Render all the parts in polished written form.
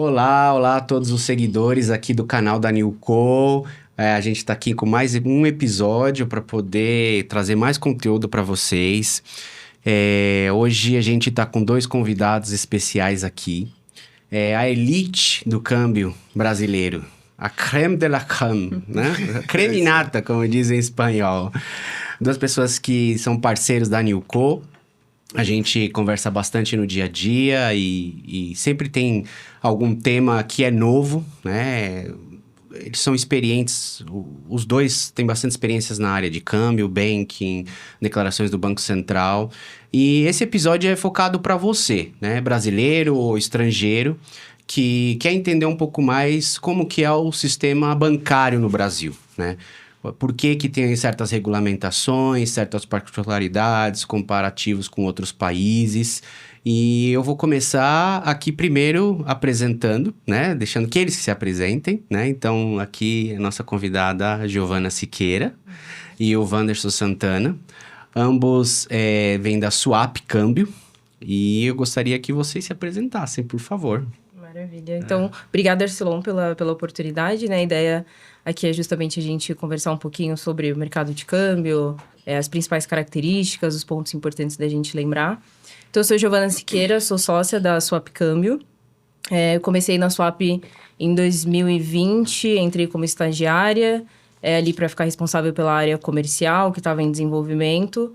Olá, olá a todos os seguidores aqui do canal da Newco. A gente está aqui com mais um episódio para poder trazer mais conteúdo para vocês. Hoje a gente está com dois convidados especiais aqui. A elite do câmbio brasileiro, a crème de la crème, né? A creme nata, como dizem em espanhol. Duas pessoas que são parceiros da Newco. A gente conversa bastante no dia a dia e sempre tem algum tema que é novo, né? Eles são experientes, os dois têm bastante experiências na área de câmbio, banking, declarações do Banco Central. E esse episódio é focado para você, né? Brasileiro ou estrangeiro, que quer entender um pouco mais como que é o sistema bancário no Brasil, né? Por que tem certas regulamentações, certas particularidades, comparativos com outros países. E eu vou começar aqui primeiro apresentando, né? Deixando que eles se apresentem, né? Então, aqui a nossa convidada, a Giovana Siqueira e o Wanderson Santana. Ambos vêm da Swap Câmbio. E eu gostaria que vocês se apresentassem, por favor. Maravilha. Então, obrigada, Arcelon, pela oportunidade, né? A ideia aqui é justamente a gente conversar um pouquinho sobre o mercado de câmbio, as principais características, os pontos importantes da gente lembrar. Então, eu sou Giovana Siqueira, sou sócia da Swap Câmbio. Eu comecei na Swap em 2020, entrei como estagiária, ali para ficar responsável pela área comercial, que estava em desenvolvimento.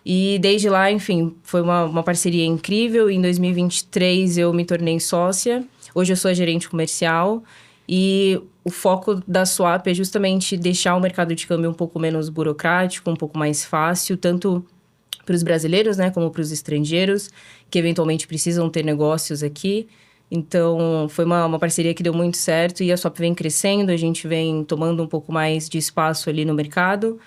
E desde lá, enfim, foi uma parceria incrível. Em 2023, eu me tornei sócia. Hoje eu sou a gerente comercial. E o foco da Swap é justamente deixar o mercado de câmbio um pouco menos burocrático, um pouco mais fácil, tanto para os brasileiros, né, como para os estrangeiros, que eventualmente precisam ter negócios aqui. Então, foi uma parceria que deu muito certo e a Swap vem crescendo, a gente vem tomando um pouco mais de espaço ali no mercado.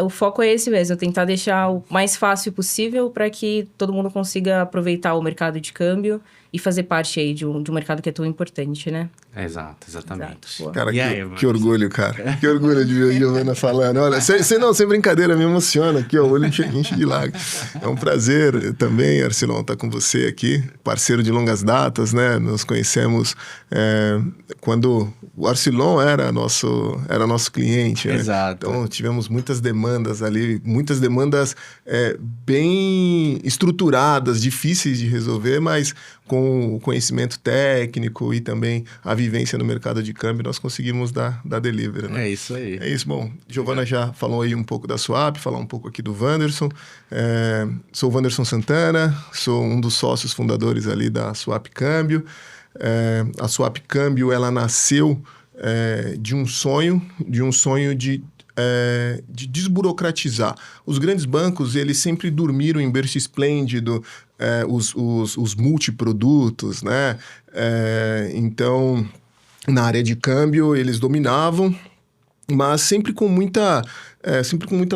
O foco é esse mesmo, tentar deixar o mais fácil possível para que todo mundo consiga aproveitar o mercado de câmbio e fazer parte aí de um mercado que é tão importante, né? Exatamente. Exato. Cara, que orgulho, cara. Que orgulho de ver a Giovana falando. Olha, sem brincadeira, me emociona aqui, ó, o olho enche de lágrimas. É um prazer também, Arcelon, estar com você aqui, parceiro de longas datas, né? Nos conhecemos quando o Arcelon era nosso cliente, né? Exato. Então, tivemos muitas demandas ali, muitas demandas bem estruturadas, difíceis de resolver, mas com o conhecimento técnico e também a vivência no mercado de câmbio, nós conseguimos dar delivery, né? É isso aí. É isso, bom. Giovana já falou aí um pouco da Swap, falar um pouco aqui do Wanderson. Sou o Wanderson Santana, sou um dos sócios fundadores ali da Swap Câmbio. A Swap Câmbio, ela nasceu de um sonho de desburocratizar. Os grandes bancos, eles sempre dormiram em berço esplêndido, os multiprodutos, né? Então, na área de câmbio, eles dominavam, mas sempre com muita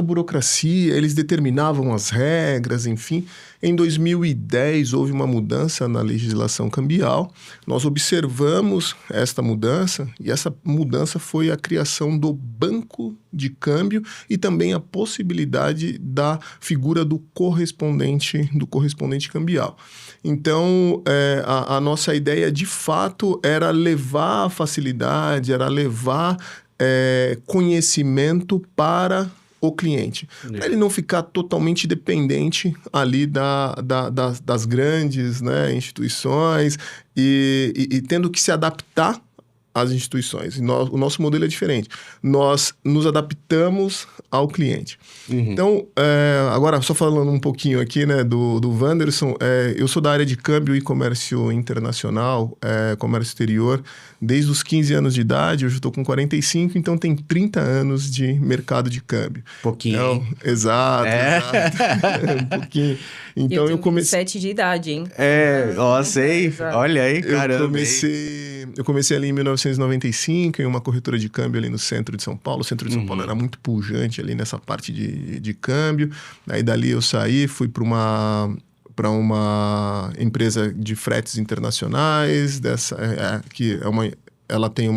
burocracia, eles determinavam as regras, enfim. Em 2010, houve uma mudança na legislação cambial. Nós observamos esta mudança, e essa mudança foi a criação do banco de câmbio e também a possibilidade da figura do correspondente cambial. Então, a nossa ideia, de fato, era levar a facilidade, era levar conhecimento para o cliente. Para ele não ficar totalmente dependente ali das grandes, né, instituições e tendo que se adaptar às instituições. O nosso modelo é diferente. Nós nos adaptamos ao cliente. Uhum. Então, agora, só falando um pouquinho aqui, né, do Wanderson, eu sou da área de câmbio e comércio internacional, comércio exterior, desde os 15 anos de idade. Hoje eu estou com 45, então tem 30 anos de mercado de câmbio. Pouquinho. Então, exato. Um pouquinho. Então, eu comecei... 27 de idade, hein? Sei. Olha aí, caramba. Eu comecei ali em 1995, em uma corretora de câmbio ali no centro de São Paulo. O centro de São Paulo era muito pujante ali nessa parte de câmbio. Aí dali eu saí, fui para uma empresa de fretes internacionais, ela tem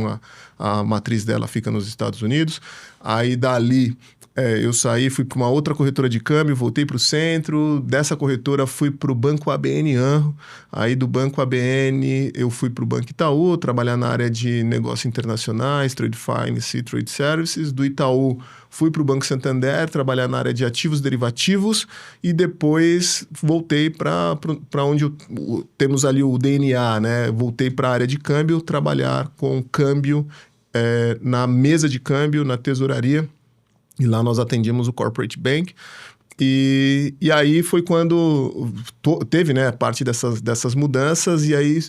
a matriz dela fica nos Estados Unidos. Aí dali Eu saí, fui para uma outra corretora de câmbio, voltei para o centro. Dessa corretora, fui para o Banco ABN AMRO. Aí, do Banco ABN, eu fui para o Banco Itaú, trabalhar na área de negócios internacionais, Trade Finance e Trade Services. Do Itaú, fui para o Banco Santander, trabalhar na área de ativos derivativos. E depois, voltei para onde temos ali o DNA, né? Voltei para a área de câmbio, trabalhar com câmbio na mesa de câmbio, na tesouraria. E lá nós atendíamos o Corporate Bank. E aí foi quando teve, né, parte dessas mudanças. E aí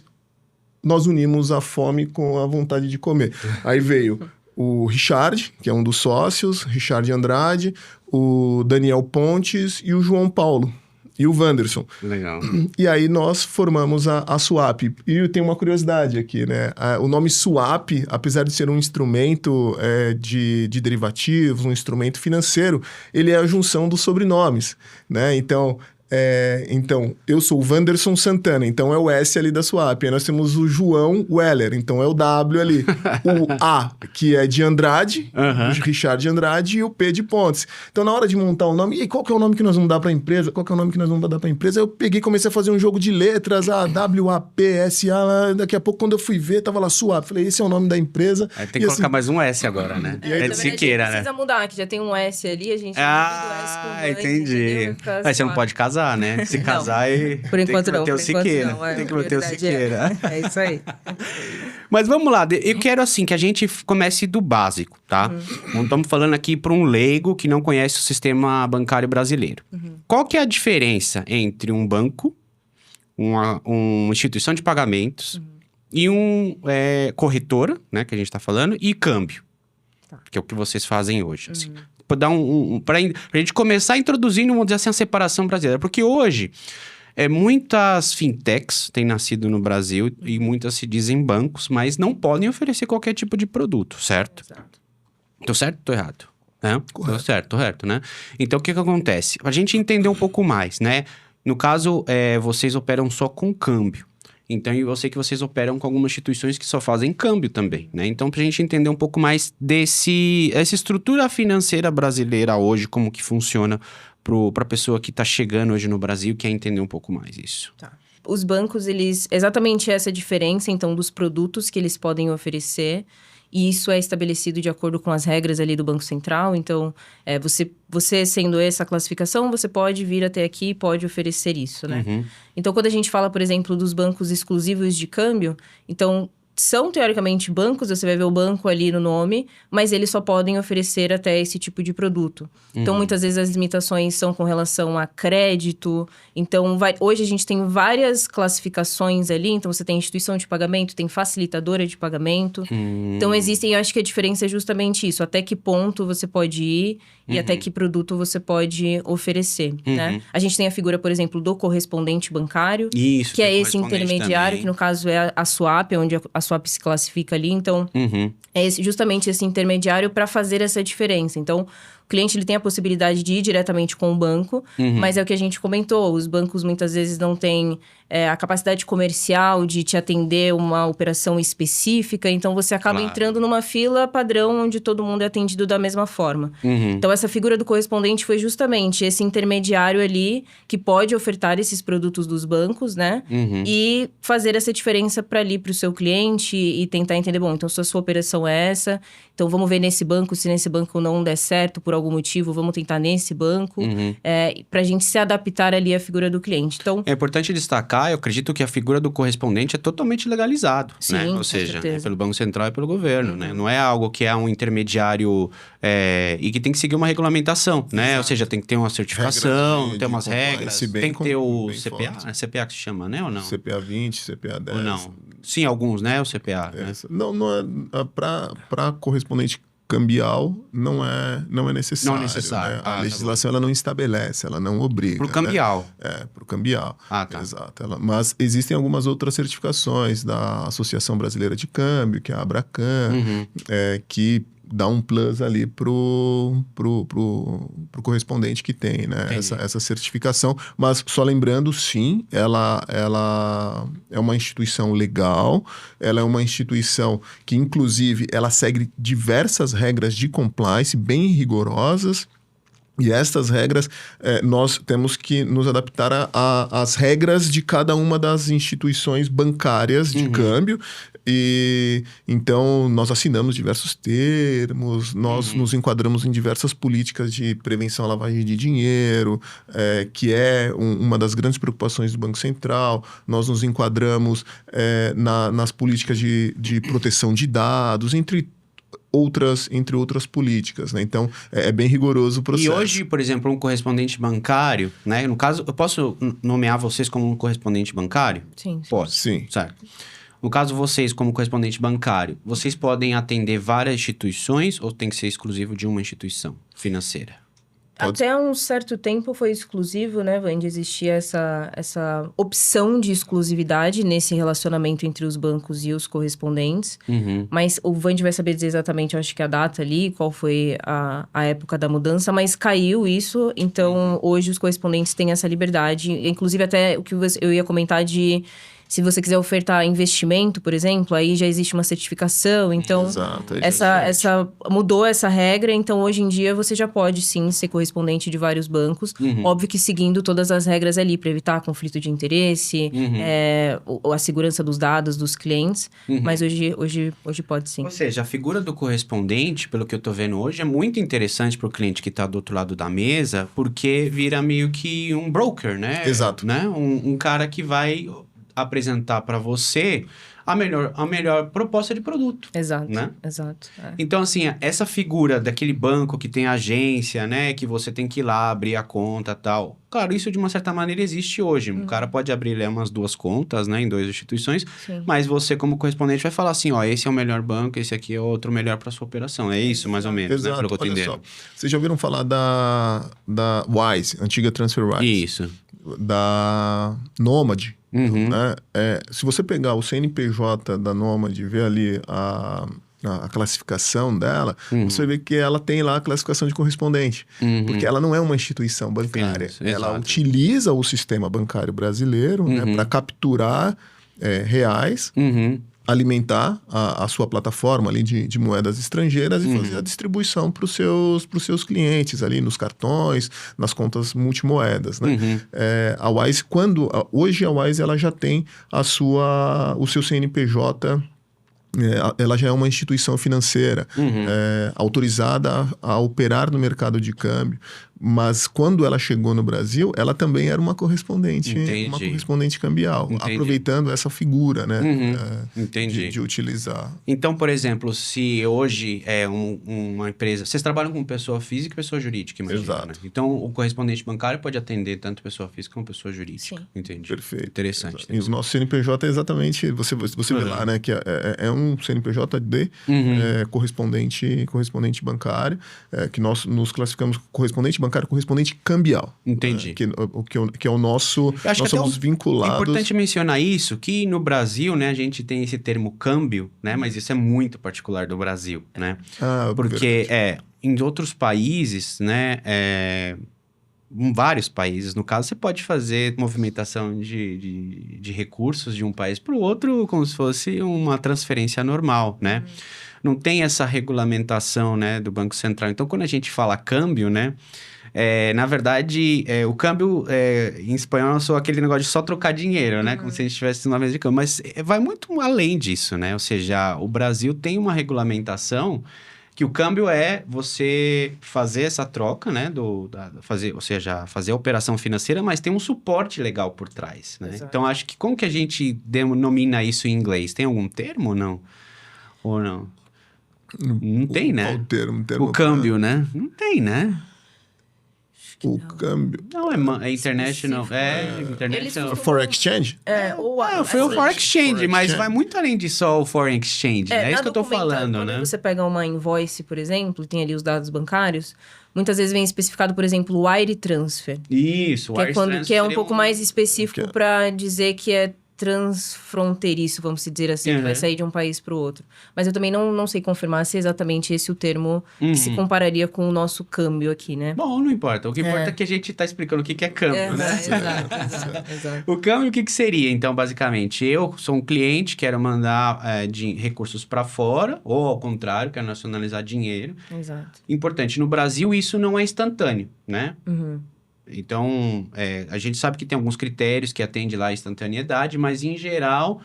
nós unimos a fome com a vontade de comer. Aí veio o Richard, que é um dos sócios, Richard Andrade, o Daniel Pontes e o João Paulo. E o Wanderson. Legal. E aí nós formamos a Swap. E tem uma curiosidade aqui, né? O nome Swap, apesar de ser um instrumento de derivativos, um instrumento financeiro, ele é a junção dos sobrenomes, né? Então, eu sou o Wanderson Santana, então é o S ali da Swap. Aí nós temos o João Weller, então é o W ali. O A, que é de Andrade, o Richard Andrade, e o P de Pontes. Então, na hora de montar o nome, e qual que é o nome que nós vamos dar para a empresa? Qual que é o nome que nós vamos dar para a empresa? Eu peguei e comecei a fazer um jogo de letras, WAP, SA, daqui a pouco, quando eu fui ver, tava lá Swap. Falei, esse é o nome da empresa. Aí tem que colocar mais um S agora, né? É de Siqueira, né? Precisa mudar, que já tem um S ali, a gente muda o S com o entendi. Aí você não pode casar, né? Se casar e por enquanto tem que manter o Siqueira. Tem que manter o Siqueira. É isso aí. Mas vamos lá, eu quero assim que a gente comece do básico, tá? Não estamos falando aqui para um leigo que não conhece o sistema bancário brasileiro. Qual que é a diferença entre um banco, uma instituição de pagamentos e corretora, né, que a gente está falando, e câmbio, que é o que vocês fazem hoje, assim. Pra gente começar a introduzir, vamos dizer assim, a separação brasileira. Porque hoje, muitas fintechs têm nascido no Brasil e muitas se dizem bancos, mas não podem oferecer qualquer tipo de produto, certo? Exato. Tô certo ou tô errado? Né? Correto. Tô certo, tô reto, né? Então, o que acontece? A gente entender um pouco mais, né? No caso, vocês operam só com câmbio. Então, eu sei que vocês operam com algumas instituições que só fazem câmbio também, né? Então, pra gente entender um pouco mais essa estrutura financeira brasileira hoje, como que funciona pra pessoa que tá chegando hoje no Brasil e quer entender um pouco mais isso. Tá. Os bancos, exatamente essa diferença, então, dos produtos que eles podem oferecer. E isso é estabelecido de acordo com as regras ali do Banco Central. Então, você sendo essa classificação, você pode vir até aqui e pode oferecer isso, né? Então, quando a gente fala, por exemplo, dos bancos exclusivos de câmbio, então, são teoricamente bancos, você vai ver o banco ali no nome, mas eles só podem oferecer até esse tipo de produto. Então, muitas vezes as limitações são com relação a crédito. Então, hoje a gente tem várias classificações ali. Então, você tem instituição de pagamento, tem facilitadora de pagamento. Então, eu acho que a diferença é justamente isso. Até que ponto você pode ir e até que produto você pode oferecer, né? A gente tem a figura, por exemplo, do correspondente bancário. Isso, que é esse intermediário, também. que no caso é a Swap, onde a Swap se classifica ali. Então, é justamente esse intermediário para fazer essa diferença. Então, o cliente ele tem a possibilidade de ir diretamente com o banco, mas é o que a gente comentou, os bancos muitas vezes não têm a capacidade comercial de te atender uma operação específica, então você acaba entrando numa fila padrão onde todo mundo é atendido da mesma forma. Então, essa figura do correspondente foi justamente esse intermediário ali que pode ofertar esses produtos dos bancos, né? E fazer essa diferença para o seu cliente e tentar entender, bom, então se a sua operação é essa, então vamos ver nesse banco, se nesse banco não der certo por algum motivo, vamos tentar nesse banco, para a gente se adaptar ali à figura do cliente. Então, é importante destacar, eu acredito que a figura do correspondente é totalmente legalizado, sim, né? Ou com seja, certeza. pelo Banco Central e pelo governo, né? Não é algo que é um intermediário e que tem que seguir uma regulamentação, né? Exato. Ou seja, tem que ter uma certificação, de tem umas compliance regras, bem tem que ter o bem CPA, forte. é CPA que se chama, né? Ou não? CPA 20, CPA 10. Ou não? Sim, alguns, né? O CPA, né? Não é para correspondente cambial não é necessário. Não é necessário. Né? A legislação ela não estabelece, ela não obriga. Pro cambial. Né? Pro cambial. Ah, tá. Exato. Mas existem algumas outras certificações da Associação Brasileira de Câmbio, que é a Abracan, que dá um plus ali pro correspondente que tem, né? Essa certificação. Mas só lembrando, sim, ela é uma instituição legal, ela é uma instituição que, inclusive, ela segue diversas regras de compliance bem rigorosas. E estas regras, nós temos que nos adaptar às regras de cada uma das instituições bancárias de câmbio. E então nós assinamos diversos termos, nós nos enquadramos em diversas políticas de prevenção à lavagem de dinheiro, que é uma das grandes preocupações do Banco Central. Nós nos enquadramos nas políticas de proteção de dados, entre outras políticas, né? Então, é bem rigoroso o processo. E hoje, por exemplo, um correspondente bancário, né? No caso, eu posso nomear vocês como um correspondente bancário? Sim. Posso. Sim. Certo. No caso, vocês como correspondente bancário, vocês podem atender várias instituições ou tem que ser exclusivo de uma instituição financeira? Até um certo tempo foi exclusivo, né, Wandy? Existia essa opção de exclusividade nesse relacionamento entre os bancos e os correspondentes. Mas o Wandy vai saber dizer exatamente, eu acho que a data ali, qual foi a época da mudança, mas caiu isso. Então, hoje os correspondentes têm essa liberdade. Inclusive, até o que eu ia comentar de... Se você quiser ofertar investimento, por exemplo, aí já existe uma certificação. Então, mudou essa regra. Então, hoje em dia, você já pode, sim, ser correspondente de vários bancos. Óbvio que seguindo todas as regras ali, para evitar conflito de interesse, a segurança dos dados dos clientes. Mas hoje pode, sim. Ou seja, a figura do correspondente, pelo que eu tô vendo hoje, é muito interessante para o cliente que está do outro lado da mesa, porque vira meio que um broker, né? Exato. Né? Um cara que vai apresentar para você a melhor proposta de produto. Exato, né? Exato. Então, assim, essa figura daquele banco que tem agência, né? Que você tem que ir lá abrir a conta e tal. Claro, isso de uma certa maneira existe hoje. O cara pode abrir umas 2 contas, né? Em 2 instituições. Sim. Mas você, como correspondente, vai falar assim, ó, esse é o melhor banco, esse aqui é outro melhor para sua operação. É isso, mais ou menos, Exato. né? Pelo que eu tô Olha entendendo. só, vocês já ouviram falar da Wise, antiga TransferWise? Isso. Da Nomad. Né? Se você pegar o CNPJ da Nomad e ver ali a classificação dela, você vê que ela tem lá a classificação de correspondente. Porque ela não é uma instituição bancária. Ela utiliza o sistema bancário brasileiro, né, para capturar reais, alimentar a sua plataforma ali de moedas estrangeiras e fazer a distribuição para os seus clientes ali nos cartões, nas contas multimoedas, né? A Wise, hoje a Wise ela já tem o seu CNPJ, ela já é uma instituição financeira autorizada a operar no mercado de câmbio, mas quando ela chegou no Brasil, ela também era uma correspondente cambial, aproveitando essa figura, né? De utilizar. Então, por exemplo, se hoje é uma empresa... Vocês trabalham com pessoa física e pessoa jurídica, imagina, Exato. né? Então, o correspondente bancário pode atender tanto pessoa física como pessoa jurídica. Sim. Entendi. Perfeito. Interessante. E o nosso CNPJ é exatamente... Você vê lá, né? Que é um CNPJ de correspondente bancário, que nós nos classificamos correspondente bancário, correspondente cambial. Entendi. Que é o nosso... Nós somos vinculados... É importante mencionar isso, que no Brasil, né, a gente tem esse termo câmbio, né? Mas isso é muito particular do Brasil, né? Porque, em outros países, né... Em vários países, no caso, você pode fazer movimentação de recursos de um país para o outro como se fosse uma transferência normal, né? Não tem essa regulamentação, né, do Banco Central. Então, quando a gente fala câmbio, né, na verdade, o câmbio, em espanhol, sou aquele negócio de só trocar dinheiro, né? Como se a gente estivesse numa mesa de câmbio. Mas vai muito além disso, né? Ou seja, o Brasil tem uma regulamentação que o câmbio é você fazer essa troca, né? Fazer a operação financeira, mas tem um suporte legal por trás, né? Então, acho que como que a gente denomina isso em inglês? Tem algum termo ou não? Ou não? Não tem, né? Qual termo? O câmbio, né? Não tem, né? O câmbio... Não, é international. International. Foreign Exchange? Foi o Foreign Exchange, mas vai muito além de só o Foreign Exchange. É isso que eu tô falando, né? Quando você pega uma invoice, por exemplo, e tem ali os dados bancários, muitas vezes vem especificado, por exemplo, wire transfer. Isso, wire transfer. Que é um pouco mais específico para dizer que é transfronteiriço, vamos dizer assim, que vai sair de um país para o outro. Mas eu também não sei confirmar se é exatamente esse o termo que se compararia com o nosso câmbio aqui, né? Bom, não importa. O que importa é que a gente está explicando o que é câmbio, né? Exato. O câmbio, o que seria? Então, basicamente, eu sou um cliente, quero mandar recursos para fora, ou ao contrário, quero nacionalizar dinheiro. Exato. Importante, no Brasil isso não é instantâneo, né? Então, a gente sabe que tem alguns critérios que atendem lá a instantaneidade, mas em geral,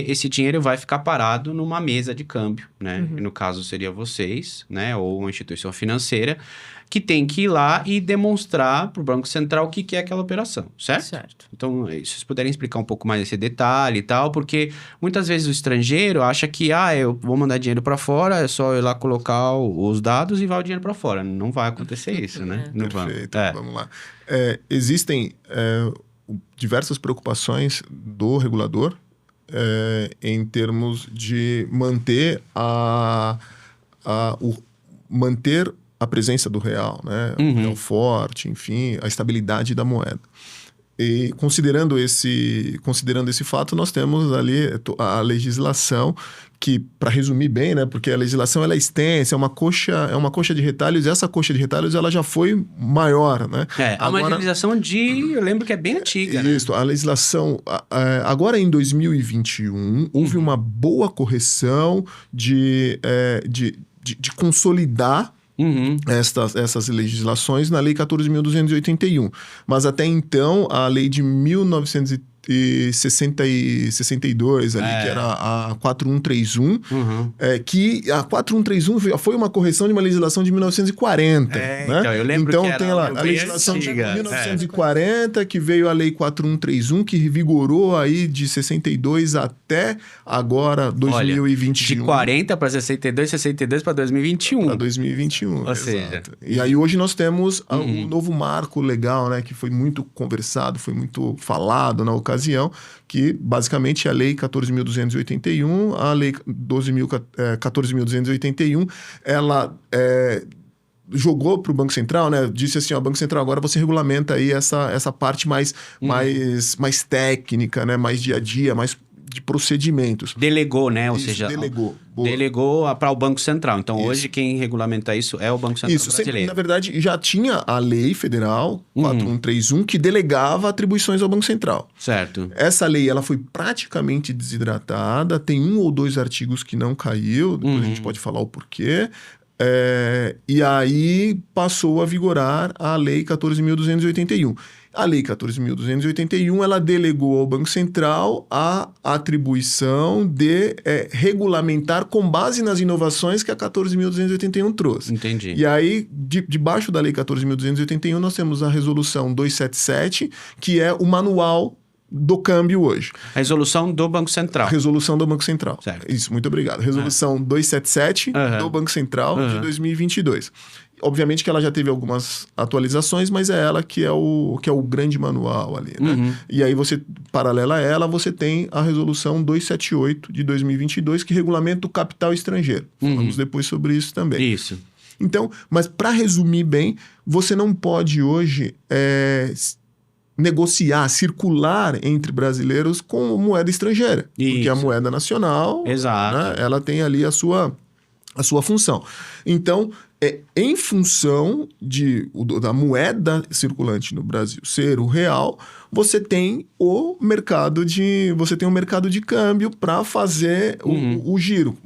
esse dinheiro vai ficar parado numa mesa de câmbio, né? E no caso seria vocês, né? Ou uma instituição financeira, que tem que ir lá e demonstrar para o Banco Central o que é aquela operação, certo? Certo. Então, se vocês puderem explicar um pouco mais esse detalhe e tal, porque muitas vezes o estrangeiro acha que, eu vou mandar dinheiro para fora, é só eu ir lá colocar os dados e vai o dinheiro para fora. Não vai acontecer isso, né? No Perfeito, banco. vamos lá. Existem diversas preocupações do regulador em termos de manter manter a presença do real, né? O real forte, enfim, a estabilidade da moeda. E considerando esse fato, nós temos ali a legislação que, para resumir bem, né? Porque a legislação ela é extensa, é uma coxa de retalhos, e essa coxa de retalhos ela já foi maior, né? Uma legislação eu lembro que é bem antiga. Isso, né? A legislação, agora em 2021, houve uma boa correção de consolidar essas legislações na Lei 14.281. Mas até então, a lei de 1962, ali, que era a 4131, que a 4131 foi uma correção de uma legislação de 1940. Né? Então, eu lembro que tem lá a legislação de 1940, que veio a Lei 4131, que revigorou aí de 62 até agora, 2021. De 40 para 62, 62 para 2021. Para 2021, Ou seja... E aí hoje nós temos um novo marco legal, né? Que foi muito conversado, foi muito falado na ocasião, que basicamente é a Lei 14.281, a Lei 14.281, ela jogou para o Banco Central, né? Disse assim, Banco Central, agora você regulamenta aí essa parte mais técnica, né? Mais dia a dia, mais de procedimentos. Delegou, né? Ou seja, delegou para o Banco Central. Então, hoje, quem regulamenta isso é o Banco Central brasileiro. Sempre, na verdade, já tinha a lei federal 4131 que delegava atribuições ao Banco Central. Certo. Essa lei ela foi praticamente desidratada, tem 1 ou 2 artigos que não caiu, depois a gente pode falar o porquê. E aí passou a vigorar a Lei 14.281. A Lei 14.281, ela delegou ao Banco Central a atribuição de regulamentar com base nas inovações que a 14.281 trouxe. Entendi. E aí, debaixo da Lei 14.281, nós temos a Resolução 277, que é o manual do câmbio hoje. A resolução do Banco Central. A resolução do Banco Central. Certo. Isso, muito obrigado. Resolução 277 do Banco Central de 2022. Obviamente que ela já teve algumas atualizações, mas é ela que é o grande manual ali, né? E aí paralela a ela, você tem a resolução 278 de 2022, que regulamenta o capital estrangeiro. Falamos depois sobre isso também. Isso. Então, mas para resumir bem, você não pode hoje negociar, circular entre brasileiros com moeda estrangeira. Isso. Porque a moeda nacional, exato, né, ela tem ali a sua função. Então, em função da moeda circulante no Brasil ser o real, você tem um mercado de câmbio para fazer o giro.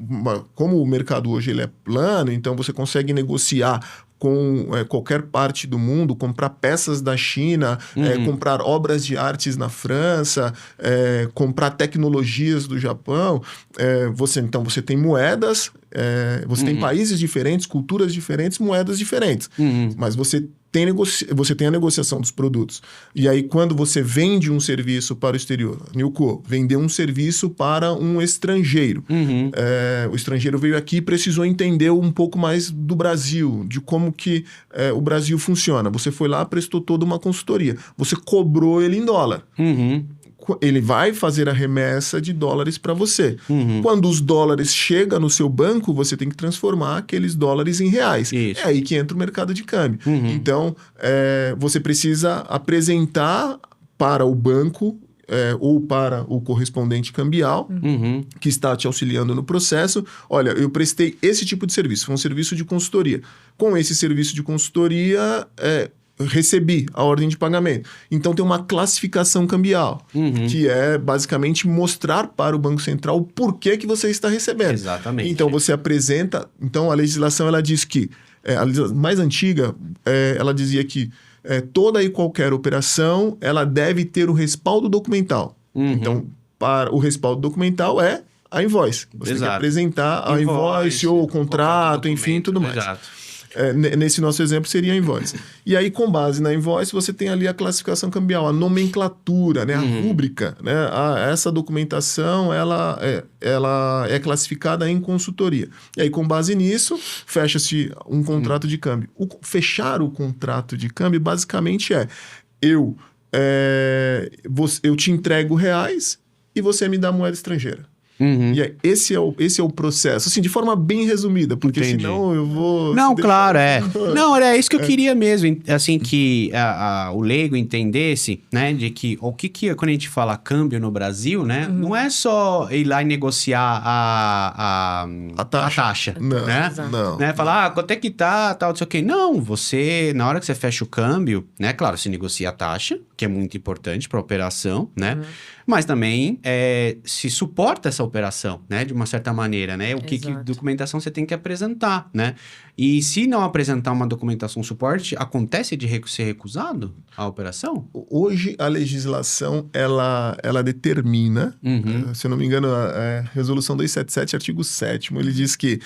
Como o mercado hoje ele é plano, então você consegue negociar com qualquer parte do mundo, comprar peças da China, comprar obras de artes na França, comprar tecnologias do Japão. Você tem moedas, você tem países diferentes, culturas diferentes, moedas diferentes. Mas você tem a negociação dos produtos. E aí, quando você vende um serviço para o exterior, Nilco, vendeu um serviço para um estrangeiro. O estrangeiro veio aqui e precisou entender um pouco mais do Brasil, de como que o Brasil funciona. Você foi lá, prestou toda uma consultoria. Você cobrou ele em dólar. Ele vai fazer a remessa de dólares para você. Quando os dólares chegam no seu banco, você tem que transformar aqueles dólares em reais. Isso. É aí que entra o mercado de câmbio. Então, você precisa apresentar para o banco ou para o correspondente cambial, que está te auxiliando no processo. Olha, eu prestei esse tipo de serviço, foi um serviço de consultoria. Com esse serviço de consultoria, recebi a ordem de pagamento. Então, tem uma classificação cambial, que é basicamente mostrar para o Banco Central o porquê que você está recebendo. Exatamente. Então, você apresenta... Então, a legislação, ela diz que... a legislação mais antiga, ela dizia que toda e qualquer operação, ela deve ter o respaldo documental. Então, para o respaldo documental é a invoice. Você tem que apresentar a invoice ou o contrato, enfim, tudo mais. Exato. Nesse nosso exemplo seria a invoice. E aí, com base na invoice, você tem ali a classificação cambial, a nomenclatura, né? A rúbrica. Né? Essa documentação, ela é classificada em consultoria. E aí, com base nisso, fecha-se um contrato de câmbio. Fechar o contrato de câmbio, basicamente eu te entrego reais e você me dá moeda estrangeira. E esse é o processo, assim, de forma bem resumida, porque senão eu vou... Não, claro, Não, era isso que eu queria mesmo, assim, que o leigo entendesse, né, de que quando a gente fala câmbio no Brasil, né, não é só ir lá e negociar a taxa, não, né? Não. Né? Falar, quanto é que tá, tal, não sei o quê. Não, você, na hora que você fecha o câmbio, né, claro, se negocia a taxa, que é muito importante para a operação, né, mas também se suporta essa operação, né? De uma certa maneira, né? Que documentação você tem que apresentar, né? E se não apresentar uma documentação suporte, acontece de ser recusado a operação? Hoje, a legislação, ela determina, se eu não me engano, a Resolução 277, artigo 7º, ele diz que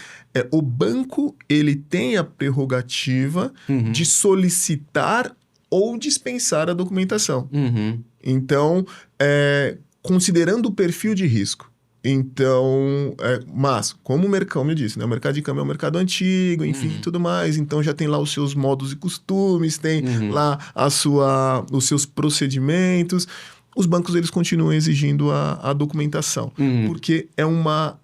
o banco, ele tem a prerrogativa de solicitar ou dispensar a documentação. Então, considerando o perfil de risco. Então, mas, como o mercado me disse, né? O mercado de câmbio é um mercado antigo, enfim, tudo mais. Então, já tem lá os seus modos e costumes, tem lá os seus procedimentos. Os bancos, eles continuam exigindo a documentação. Porque é uma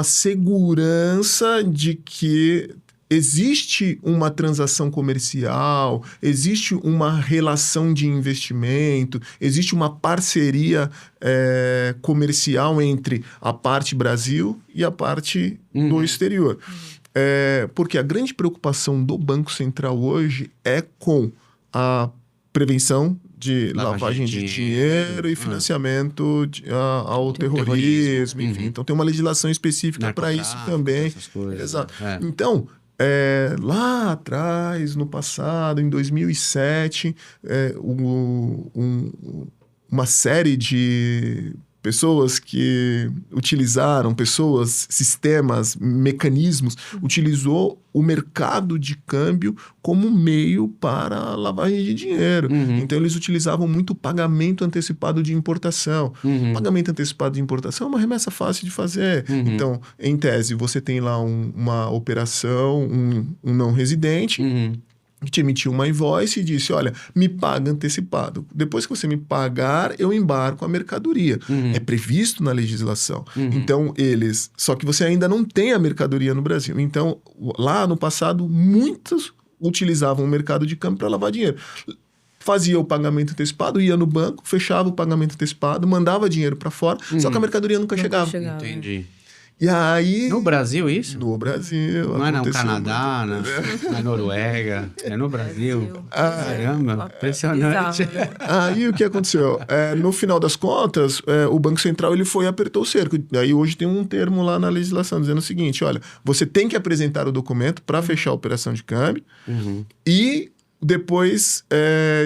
segurança de que existe uma transação comercial, existe uma relação de investimento, existe uma parceria comercial entre a parte Brasil e a parte do exterior. Porque a grande preocupação do Banco Central hoje é com a prevenção de lavagem de dinheiro e financiamento ao terrorismo, enfim. Então, tem uma legislação específica para isso também. Exato. Então, lá atrás, no passado, em 2007, uma série de pessoas que sistemas, mecanismos, utilizou o mercado de câmbio como meio para a lavagem de dinheiro. Então, eles utilizavam muito pagamento antecipado de importação. Pagamento antecipado de importação é uma remessa fácil de fazer. Então, em tese, você tem lá uma operação, um não residente, que te emitiu uma invoice e disse, olha, me paga antecipado. Depois que você me pagar, eu embarco a mercadoria. É previsto na legislação. Então, só que você ainda não tem a mercadoria no Brasil. Então, lá no passado, muitos utilizavam o mercado de câmbio para lavar dinheiro. Fazia o pagamento antecipado, ia no banco, fechava o pagamento antecipado, mandava dinheiro para fora, só que a mercadoria nunca chegava. Entendi. E aí... No Brasil, isso? No Brasil. Não é no Canadá, na Noruega, é no Brasil. Caramba, impressionante. Aí o que aconteceu? No final das contas, o Banco Central ele foi e apertou o cerco. Aí hoje tem um termo lá na legislação dizendo o seguinte, olha, você tem que apresentar o documento para fechar a operação de câmbio e... Depois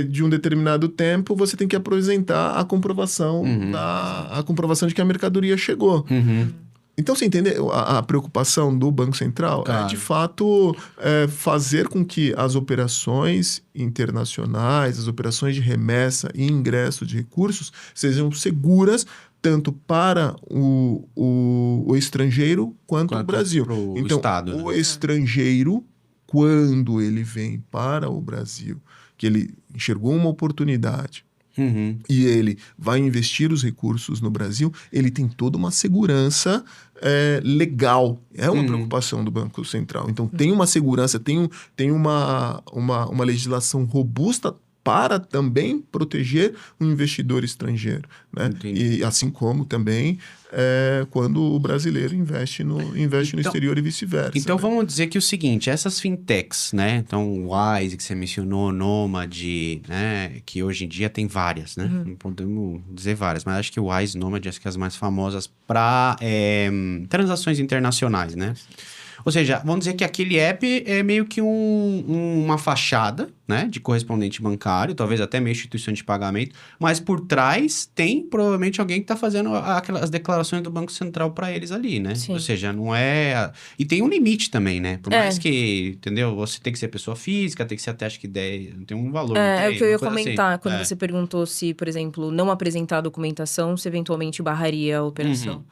de um determinado tempo, você tem que apresentar a comprovação de que a mercadoria chegou. Então, você entende a preocupação do Banco Central? Claro. De fato, fazer com que as operações internacionais, as operações de remessa e ingresso de recursos sejam seguras tanto para o estrangeiro quanto o Brasil. Então, Estado, né? O estrangeiro, quando ele vem para o Brasil, que ele enxergou uma oportunidade e ele vai investir os recursos no Brasil, ele tem toda uma segurança legal. É uma preocupação do Banco Central. Então, tem uma segurança, tem uma legislação robusta para também proteger o investidor estrangeiro, né? Entendi. E assim como também quando o brasileiro investe no exterior e vice-versa. Então, né? vamos dizer que o seguinte, essas fintechs, né? Então, o Wise, que você mencionou, Nomad, né? Que hoje em dia tem várias, né? Não podemos dizer várias, mas acho que o Wise, Nomad, acho que as mais famosas para transações internacionais, né? Ou seja, vamos dizer que aquele app é meio que uma fachada, né? De correspondente bancário, talvez até meio instituição de pagamento, mas por trás tem provavelmente alguém que está fazendo as declarações do Banco Central para eles ali, né? Sim. Ou seja, não é... E tem um limite também, né? Por mais que, entendeu? Você tem que ser pessoa física, tem que ser até, acho que 10... Tem um valor, não É tem? o que eu ia Uma coisa comentar, assim. quando você perguntou se, por exemplo, não apresentar a documentação, se eventualmente barraria a operação.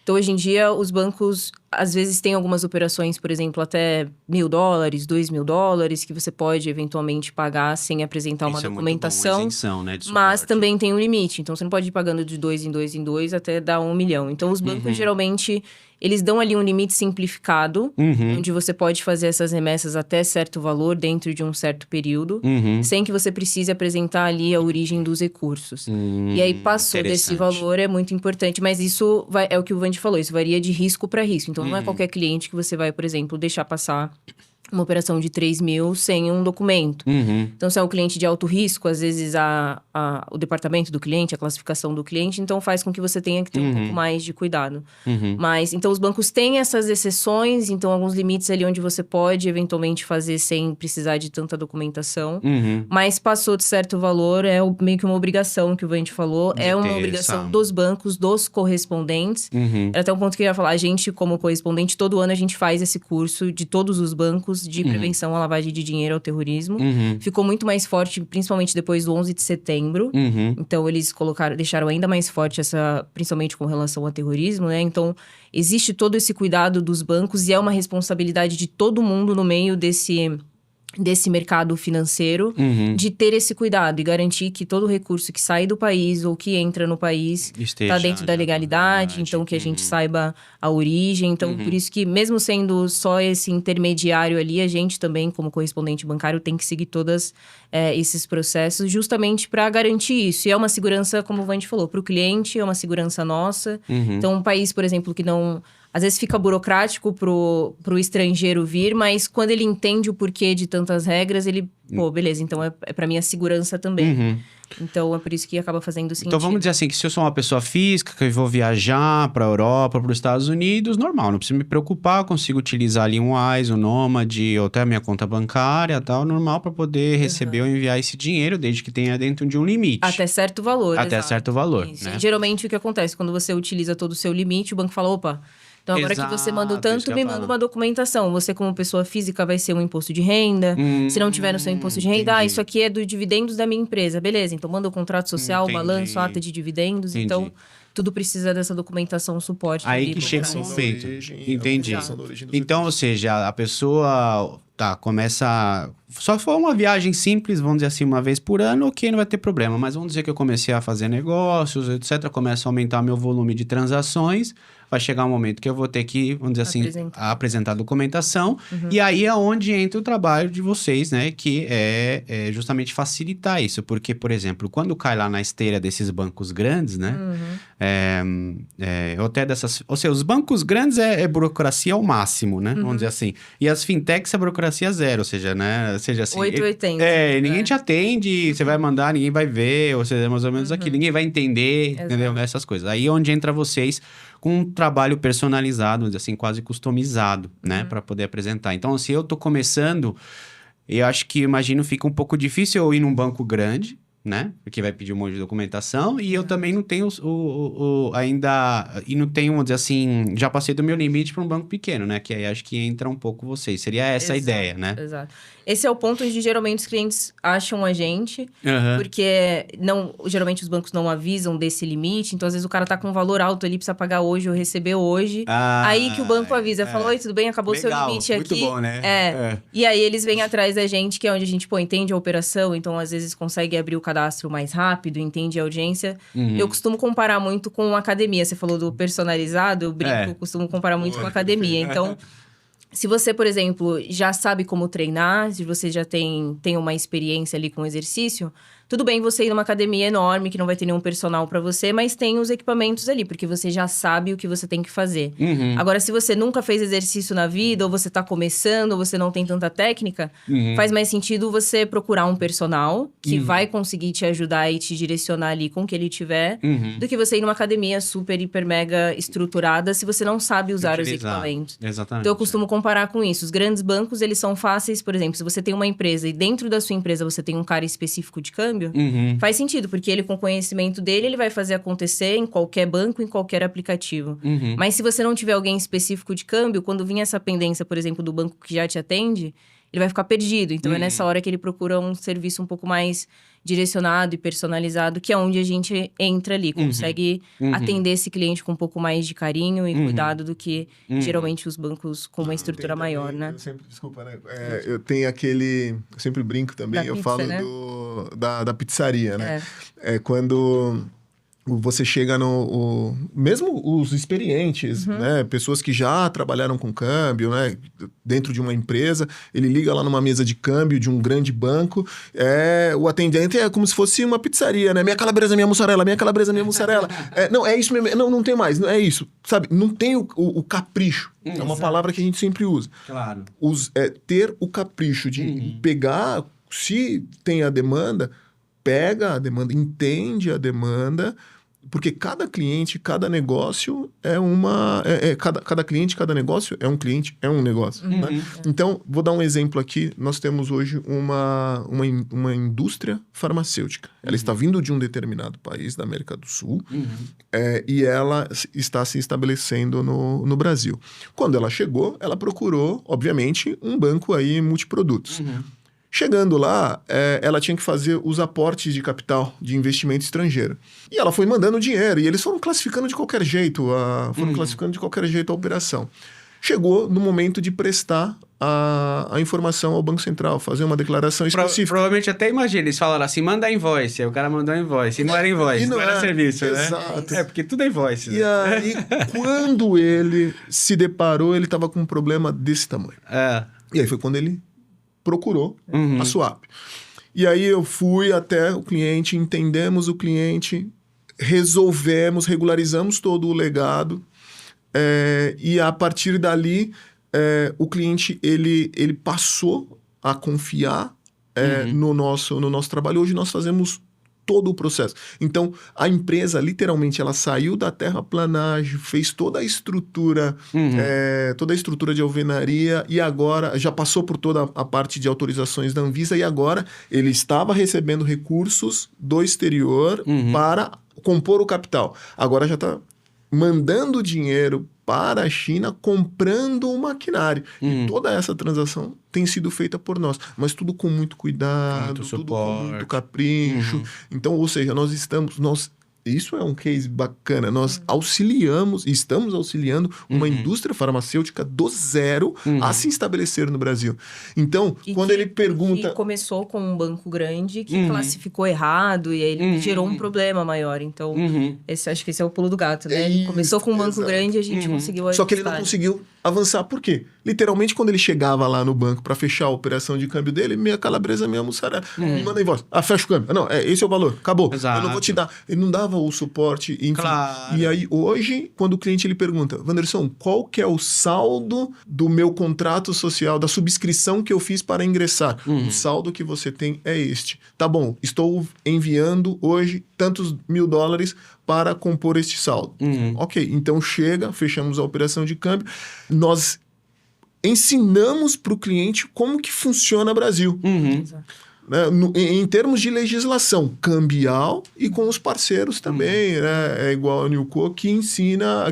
Então, hoje em dia, os bancos, às vezes, têm algumas operações, por exemplo, até $1.000, $2.000, que você pode, eventualmente, pagar sem apresentar uma Isso documentação. É muito bom, isenção, né? De Mas suporte. também tem um limite. Então, você não pode ir pagando de 2 em 2 em 2 até dar 1 milhão. Então, os bancos, geralmente, eles dão ali um limite simplificado, onde você pode fazer essas remessas até certo valor, dentro de um certo período, sem que você precise apresentar ali a origem dos recursos. E aí, passou desse valor, é muito importante. Mas isso é o que o Vandi falou, isso varia de risco para risco. Então, não é qualquer cliente que você vai, por exemplo, deixar passar uma operação de 3 mil sem um documento. Então, se é um cliente de alto risco, às vezes o departamento do cliente, a classificação do cliente, então faz com que você tenha que ter um pouco mais de cuidado. Mas, então, os bancos têm essas exceções, então, alguns limites ali onde você pode, eventualmente, fazer sem precisar de tanta documentação. Mas passou de certo valor, meio que uma obrigação que o Vandi falou, De é uma ter obrigação essa- dos bancos, dos correspondentes. Era até um ponto que eu ia falar, a gente, como correspondente, todo ano a gente faz esse curso de todos os bancos de prevenção à lavagem de dinheiro ao terrorismo. Ficou muito mais forte, principalmente depois do 11 de setembro. Então, eles deixaram ainda mais forte principalmente com relação ao terrorismo, né? Então, existe todo esse cuidado dos bancos e é uma responsabilidade de todo mundo no meio desse mercado financeiro, de ter esse cuidado e garantir que todo recurso que sai do país ou que entra no país Esteja está dentro da já, legalidade, então que a gente saiba a origem. Então, por isso que mesmo sendo só esse intermediário ali, a gente também, como correspondente bancário, tem que seguir todos esses processos justamente para garantir isso. E é uma segurança, como o Vandi falou, para o cliente, é uma segurança nossa. Então, um país, por exemplo, que não... Às vezes fica burocrático pro estrangeiro vir, mas quando ele entende o porquê de tantas regras, ele... Pô, beleza, então é pra mim a segurança também. Então, é por isso que acaba fazendo sentido. Então, vamos dizer assim, que se eu sou uma pessoa física, que eu vou viajar para a Europa, para os Estados Unidos, normal, não preciso me preocupar, eu consigo utilizar ali um Wise, um Nomad, ou até a minha conta bancária, tal, normal, para poder receber ou enviar esse dinheiro, desde que tenha dentro de um limite. Até certo valor, Até exato. certo valor, Isso. né? E geralmente, o que acontece? Quando você utiliza todo o seu limite, o banco fala, opa... Então, agora que você manda o Exato, isso tanto, que eu me ia manda falar. uma documentação. Você, como pessoa física, vai ser um imposto de renda. Se não tiver no seu imposto de renda, entendi. isso aqui é do dividendos da minha empresa. Beleza, então manda o contrato social, o Entendi. balanço, ata de dividendos. Entendi. Então, tudo precisa dessa documentação, suporte. Aí ali que por chega trás. um da momento. origem, Entendi. a comprovação da origem dos Então, ou seja, a pessoa começa... Só for uma viagem simples, vamos dizer assim, uma vez por ano, ok, não vai ter problema. Mas vamos dizer que eu comecei a fazer negócios, etc. Começa a aumentar meu volume de transações. Vai chegar um momento que eu vou ter que, vamos dizer assim, apresentar documentação. E aí é onde entra o trabalho de vocês, né? Que é justamente facilitar isso. Porque, por exemplo, quando cai lá na esteira desses bancos grandes, né? Ou até dessas... Ou seja, os bancos grandes é burocracia ao máximo, né? Vamos dizer assim. E as fintechs é burocracia zero, ou seja, né? Seja assim... 880. Ninguém te atende, você vai mandar, ninguém vai ver, ou seja, é mais ou menos aquilo. Ninguém vai entender, entendeu? Essas coisas. Aí é onde entra vocês com um trabalho personalizado, vamos dizer assim, quase customizado, né? Para poder apresentar. Então, se eu tô começando, eu acho que, imagino, fica um pouco difícil eu ir num banco grande, né? Porque vai pedir um monte de documentação. E eu também não tenho ainda... E não tenho, vamos dizer assim... Já passei do meu limite para um banco pequeno, né? Que aí acho que entra um pouco vocês. Seria essa a ideia, né? Exato. Esse é o ponto onde geralmente os clientes acham a gente, porque geralmente os bancos não avisam desse limite, então às vezes o cara tá com um valor alto ali, precisa pagar hoje ou receber hoje. Aí que o banco avisa, fala, oi, tudo bem, acabou o seu limite muito aqui. Bom, né? E aí eles vêm atrás da gente, que é onde a gente, entende a operação, então às vezes consegue abrir o cadastro mais rápido, entende a audiência. Eu costumo comparar muito com academia, você falou do personalizado, eu brinco, eu costumo comparar muito com academia, então... Se você, por exemplo, já sabe como treinar, se você já tem uma experiência ali com exercício, tudo bem você ir numa academia enorme, que não vai ter nenhum personal pra você, mas tem os equipamentos ali, porque você já sabe o que você tem que fazer. Agora, se você nunca fez exercício na vida, ou você tá começando, ou você não tem tanta técnica, faz mais sentido você procurar um personal que vai conseguir te ajudar e te direcionar ali com o que ele tiver, do que você ir numa academia super, hiper, mega estruturada, se você não sabe usar os equipamentos. Exatamente. Então, eu costumo comparar com isso. Os grandes bancos, eles são fáceis, por exemplo, se você tem uma empresa e dentro da sua empresa você tem um cara específico de câmbio, faz sentido, porque ele, com o conhecimento dele, ele vai fazer acontecer em qualquer banco, em qualquer aplicativo. Mas se você não tiver alguém específico de câmbio, quando vir essa pendência, por exemplo, do banco que já te atende, ele vai ficar perdido. Então, é nessa hora que ele procura um serviço um pouco mais direcionado e personalizado, que é onde a gente entra ali. Consegue atender esse cliente com um pouco mais de carinho e cuidado do que, geralmente, os bancos com uma estrutura maior, né? Eu sempre, desculpa, né? Eu tenho aquele... Eu sempre brinco também, eu pizza, falo né? da pizzaria, né? É quando... Você chega no... mesmo os experientes, né? Pessoas que já trabalharam com câmbio, né? Dentro de uma empresa, ele liga lá numa mesa de câmbio de um grande banco, o atendente é como se fosse uma pizzaria, né? Minha calabresa, minha mussarela, minha calabresa, minha mussarela. Não, é isso mesmo. Não tem mais, não é isso. Sabe? Não tem o capricho. É uma palavra que a gente sempre usa. Claro. Ter o capricho de pegar, se tem a demanda... Pega a demanda, entende a demanda, porque cada cliente, cada negócio é uma... cada cliente, cada negócio é um cliente, é um negócio. Né? Então, vou dar um exemplo aqui. Nós temos hoje uma indústria farmacêutica. Ela está vindo de um determinado país da América do Sul e ela está se estabelecendo no Brasil. Quando ela chegou, ela procurou, obviamente, um banco aí multiprodutos. Chegando lá, ela tinha que fazer os aportes de capital, de investimento estrangeiro. E ela foi mandando dinheiro, e eles foram classificando de qualquer jeito, a operação. Chegou no momento de prestar a informação ao Banco Central, fazer uma declaração específica. Provavelmente até imagina, eles falaram assim, manda invoice. Aí o cara mandou invoice. E não era invoice, não era serviço, exato. né? Porque tudo é invoice. E aí, quando ele se deparou, ele estava com um problema desse tamanho. E aí foi quando ele procurou a Swap. E aí eu fui até o cliente, entendemos o cliente, resolvemos, regularizamos todo o legado, e a partir dali o cliente ele passou a confiar no nosso trabalho. Hoje nós fazemos todo o processo. Então, a empresa, literalmente, ela saiu da terraplanagem, fez toda a estrutura de alvenaria e agora já passou por toda a parte de autorizações da Anvisa e agora ele estava recebendo recursos do exterior para compor o capital. Agora já está mandando dinheiro para a China, comprando o maquinário. E toda essa transação tem sido feita por nós. Mas tudo com muito cuidado, tudo com muito capricho. Então, ou seja, isso é um case bacana. Nós estamos auxiliando uma indústria farmacêutica do zero a se estabelecer no Brasil. Então, quando ele pergunta... E começou com um banco grande que classificou errado e aí ele gerou um problema maior. Então, acho que esse é o pulo do gato, né? Ele começou com um banco grande e a gente conseguiu ajustar. Só que ele não conseguiu avançar. Por quê? Literalmente, quando ele chegava lá no banco para fechar a operação de câmbio dele, minha calabresa, minha mussarela, me manda invoice. Fecha o câmbio. Não, esse é o valor. Acabou. Exato. Eu não vou te dar. Ele não dava o suporte, enfim. Claro. E aí, hoje, quando o cliente ele pergunta, Wanderson, qual que é o saldo do meu contrato social, da subscrição que eu fiz para ingressar? O saldo que você tem é este. Tá bom, estou enviando hoje tantos $1.000 para compor este saldo. Ok, então fechamos a operação de câmbio. Nós ensinamos para o cliente como que funciona o Brasil. Né? Em termos de legislação cambial e com os parceiros também. Né? É igual a Newco que ensina,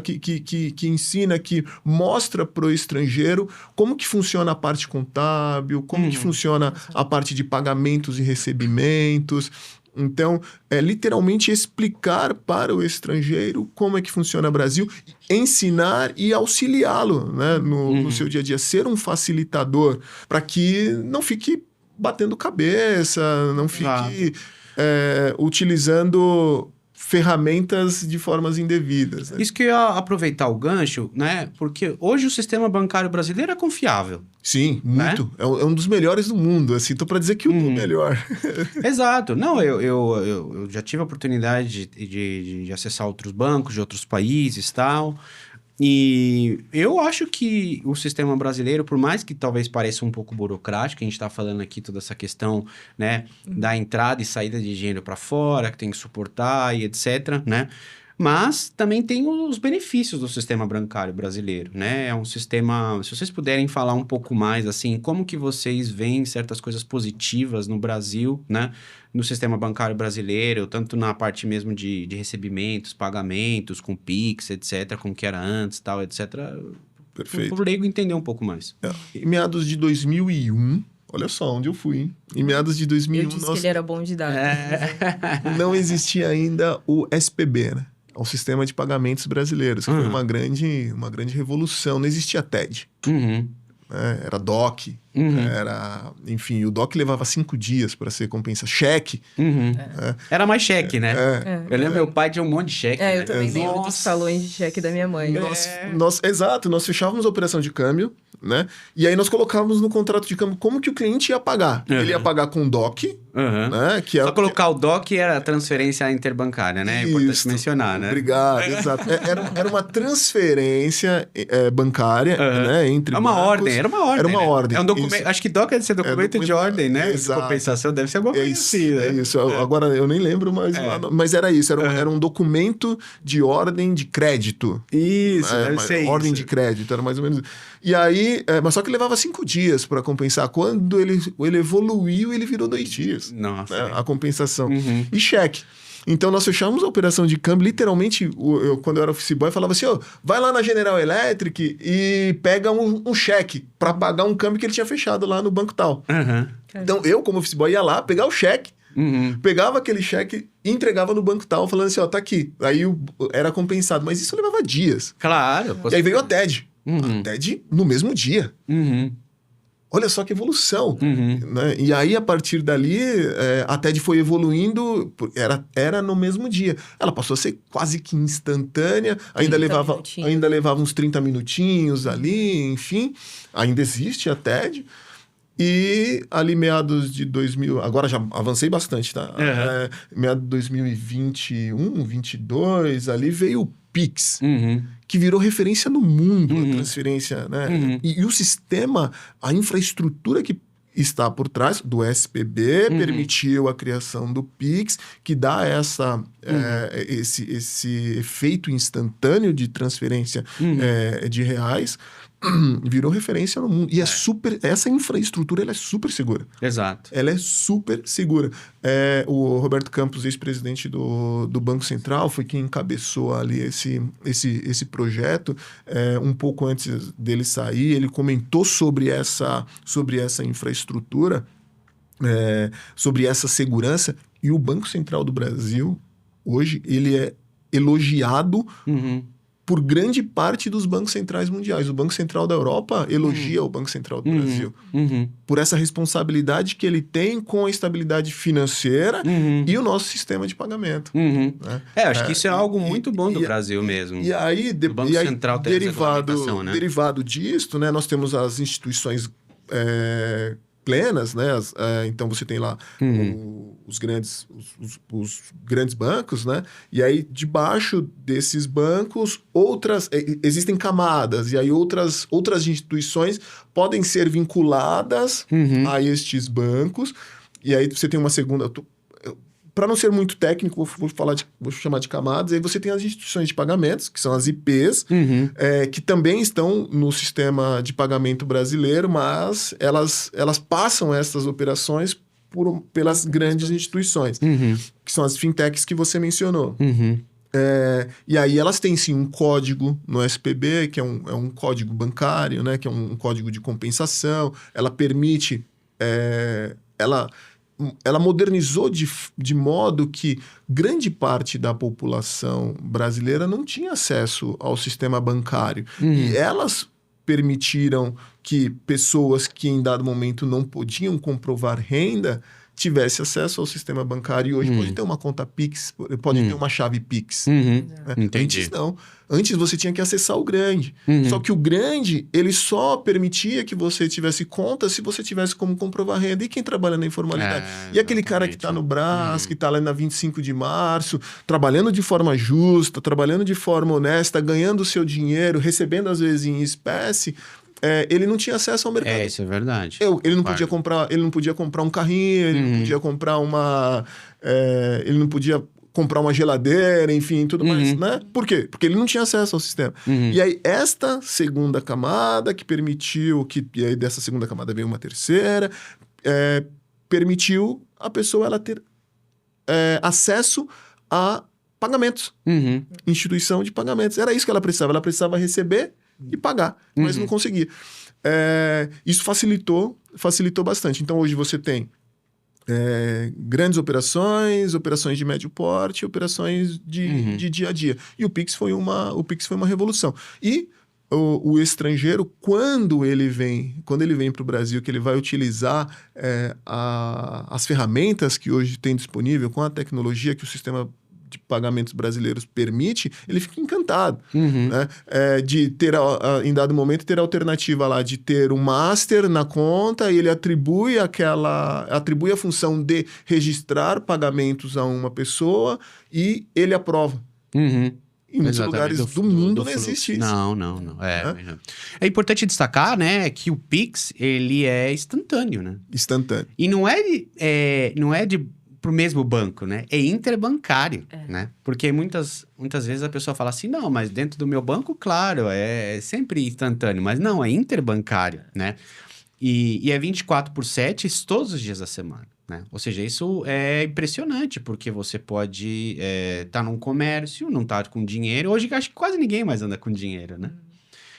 que mostra para o estrangeiro como que funciona a parte contábil, como que funciona a parte de pagamentos e recebimentos. Então, literalmente explicar para o estrangeiro como é que funciona o Brasil, ensinar e auxiliá-lo, né, no seu dia a dia, ser um facilitador para que não fique batendo cabeça, não fique utilizando ferramentas de formas indevidas. Né? Isso que eu ia aproveitar o gancho, né? Porque hoje o sistema bancário brasileiro é confiável. Sim, muito. Né? É um dos melhores do mundo, assim. Tô para dizer que o melhor. Exato. Não, eu já tive a oportunidade de acessar outros bancos de outros países e tal. E eu acho que o sistema brasileiro, por mais que talvez pareça um pouco burocrático, a gente está falando aqui toda essa questão, né, da entrada e saída de dinheiro para fora, que tem que suportar e etc, né? Mas também tem os benefícios do sistema bancário brasileiro, né? É um sistema... Se vocês puderem falar um pouco mais, assim, como que vocês veem certas coisas positivas no Brasil, né? No sistema bancário brasileiro, tanto na parte mesmo de recebimentos, pagamentos, com Pix, etc., como que era antes, tal, etc. Perfeito. Por leigo entender um pouco mais. Em meados de 2001... Olha só onde eu fui, hein? Em meados de 2001... Eu disse que ele era bom de dados. Não existia ainda o SPB, né? O Sistema de Pagamentos Brasileiros, que foi uma grande revolução. Não existia TED. Né? Era DOC. Era... Enfim, o DOC levava 5 dias para ser compensado. Cheque. Era mais cheque, né? Eu lembro, meu pai tinha um monte de cheque. Eu também lembro dos talões de cheque da minha mãe. Exato. Nós fechávamos a operação de câmbio, né? E aí nós colocávamos no contrato de câmbio como que o cliente ia pagar. Ele ia pagar com DOC, né? Que Só colocar o DOC era a transferência interbancária, né? É importante mencionar, né? Obrigado, exato. Era uma transferência bancária, né? Entre uma bancos. Ordem, era uma ordem. Era uma ordem. É um documento. Acho que DOC deve ser documento de ordem, né? Exato. De compensação deve ser alguma coisa assim, né? É isso. Agora eu nem lembro, mas era isso. Era um documento de ordem de crédito. Isso, deve ser isso. Ordem de crédito, era mais ou menos. E aí, mas só que levava 5 dias para compensar. Quando ele evoluiu, ele virou 2 dias. Nossa. Né? A compensação. E cheque. Então, nós fechamos a operação de câmbio, literalmente, quando eu era office boy, eu falava assim, vai lá na General Electric e pega um cheque para pagar um câmbio que ele tinha fechado lá no banco tal. Então, eu, como office boy, ia lá pegar o cheque, pegava aquele cheque e entregava no banco tal, falando assim, tá aqui. Aí era compensado, mas isso levava dias. Claro. E aí veio a TED. A TED no mesmo dia. Olha só que evolução. Né? E aí, a partir dali, a TED foi evoluindo, era no mesmo dia. Ela passou a ser quase que instantânea, ainda levava uns 30 minutinhos ali, enfim. Ainda existe a TED. E ali, meados de 2000... Agora já avancei bastante, tá? Meados de 2021, 2022, ali veio o Pix, que virou referência no mundo, a transferência, né? E o sistema, a infraestrutura que está por trás do SPB permitiu a criação do Pix, que dá esse efeito instantâneo de transferência de reais. Virou referência no mundo. E essa infraestrutura ela é super segura. Exato. Ela é super segura. O Roberto Campos, ex-presidente do Banco Central, foi quem encabeçou ali esse projeto. Um pouco antes dele sair, ele comentou sobre essa infraestrutura, sobre essa segurança. E o Banco Central do Brasil, hoje, ele é elogiado por grande parte dos bancos centrais mundiais. O Banco Central da Europa elogia o Banco Central do Brasil. Por essa responsabilidade que ele tem com a estabilidade financeira e o nosso sistema de pagamento. Né? Acho que isso é algo muito bom do Brasil mesmo. E aí, Banco Central tem derivado disto, né, nós temos as instituições plenas, né? Então você tem lá os grandes bancos, né? E aí debaixo desses bancos existem camadas, e aí outras instituições podem ser vinculadas a estes bancos, e aí você tem uma segunda. Para não ser muito técnico, vou chamar de camadas. Aí você tem as instituições de pagamentos, que são as IPs, que também estão no sistema de pagamento brasileiro, mas elas passam essas operações pelas grandes instituições, que são as fintechs que você mencionou. E aí elas têm sim um código no SPB, que é um código bancário, né, que é um código de compensação. Ela permite... Ela modernizou de modo que grande parte da população brasileira não tinha acesso ao sistema bancário. E elas permitiram que pessoas que em dado momento não podiam comprovar renda tivesse acesso ao sistema bancário. E hoje pode ter uma conta Pix, pode ter uma chave Pix. Uhum. Né? Entendi. Antes não. Antes você tinha que acessar o grande. Só que o grande, ele só permitia que você tivesse conta se você tivesse como comprovar renda. E quem trabalha na informalidade? E aquele cara que está no Brás, que está lá na 25 de março, trabalhando de forma justa, trabalhando de forma honesta, ganhando o seu dinheiro, recebendo às vezes em espécie, ele não tinha acesso ao mercado. Isso é verdade. Ele não podia comprar um carrinho, ele não podia comprar ele não podia comprar uma geladeira, enfim, tudo mais, né? Por quê? Porque ele não tinha acesso ao sistema. E aí, esta segunda camada que permitiu e aí dessa segunda camada veio uma terceira, permitiu a pessoa ela ter acesso a pagamentos. Instituição de pagamentos. Era isso que ela precisava receber e pagar, mas não conseguia. Isso facilitou bastante. Então, hoje você tem grandes operações de médio porte, operações de dia a dia. E o Pix foi uma revolução. E o estrangeiro, quando ele vem para o Brasil, que ele vai utilizar as ferramentas que hoje tem disponível, com a tecnologia que o sistema de pagamentos brasileiros permite, ele fica encantado. Né? De ter, em dado momento, ter a alternativa lá de ter um master na conta e ele atribui a função de registrar pagamentos a uma pessoa e ele aprova. Em muitos lugares do mundo não existe isso. Não. É importante destacar, né, que o Pix, ele é instantâneo, né? Instantâneo. E não é pro mesmo banco, né? É interbancário, né? Porque muitas vezes a pessoa fala assim, não, mas dentro do meu banco, claro, é sempre instantâneo. Mas não, é interbancário, né? E é 24/7 todos os dias da semana, né? Ou seja, isso é impressionante, porque você pode estar num comércio, não tá com dinheiro. Hoje acho que quase ninguém mais anda com dinheiro, né?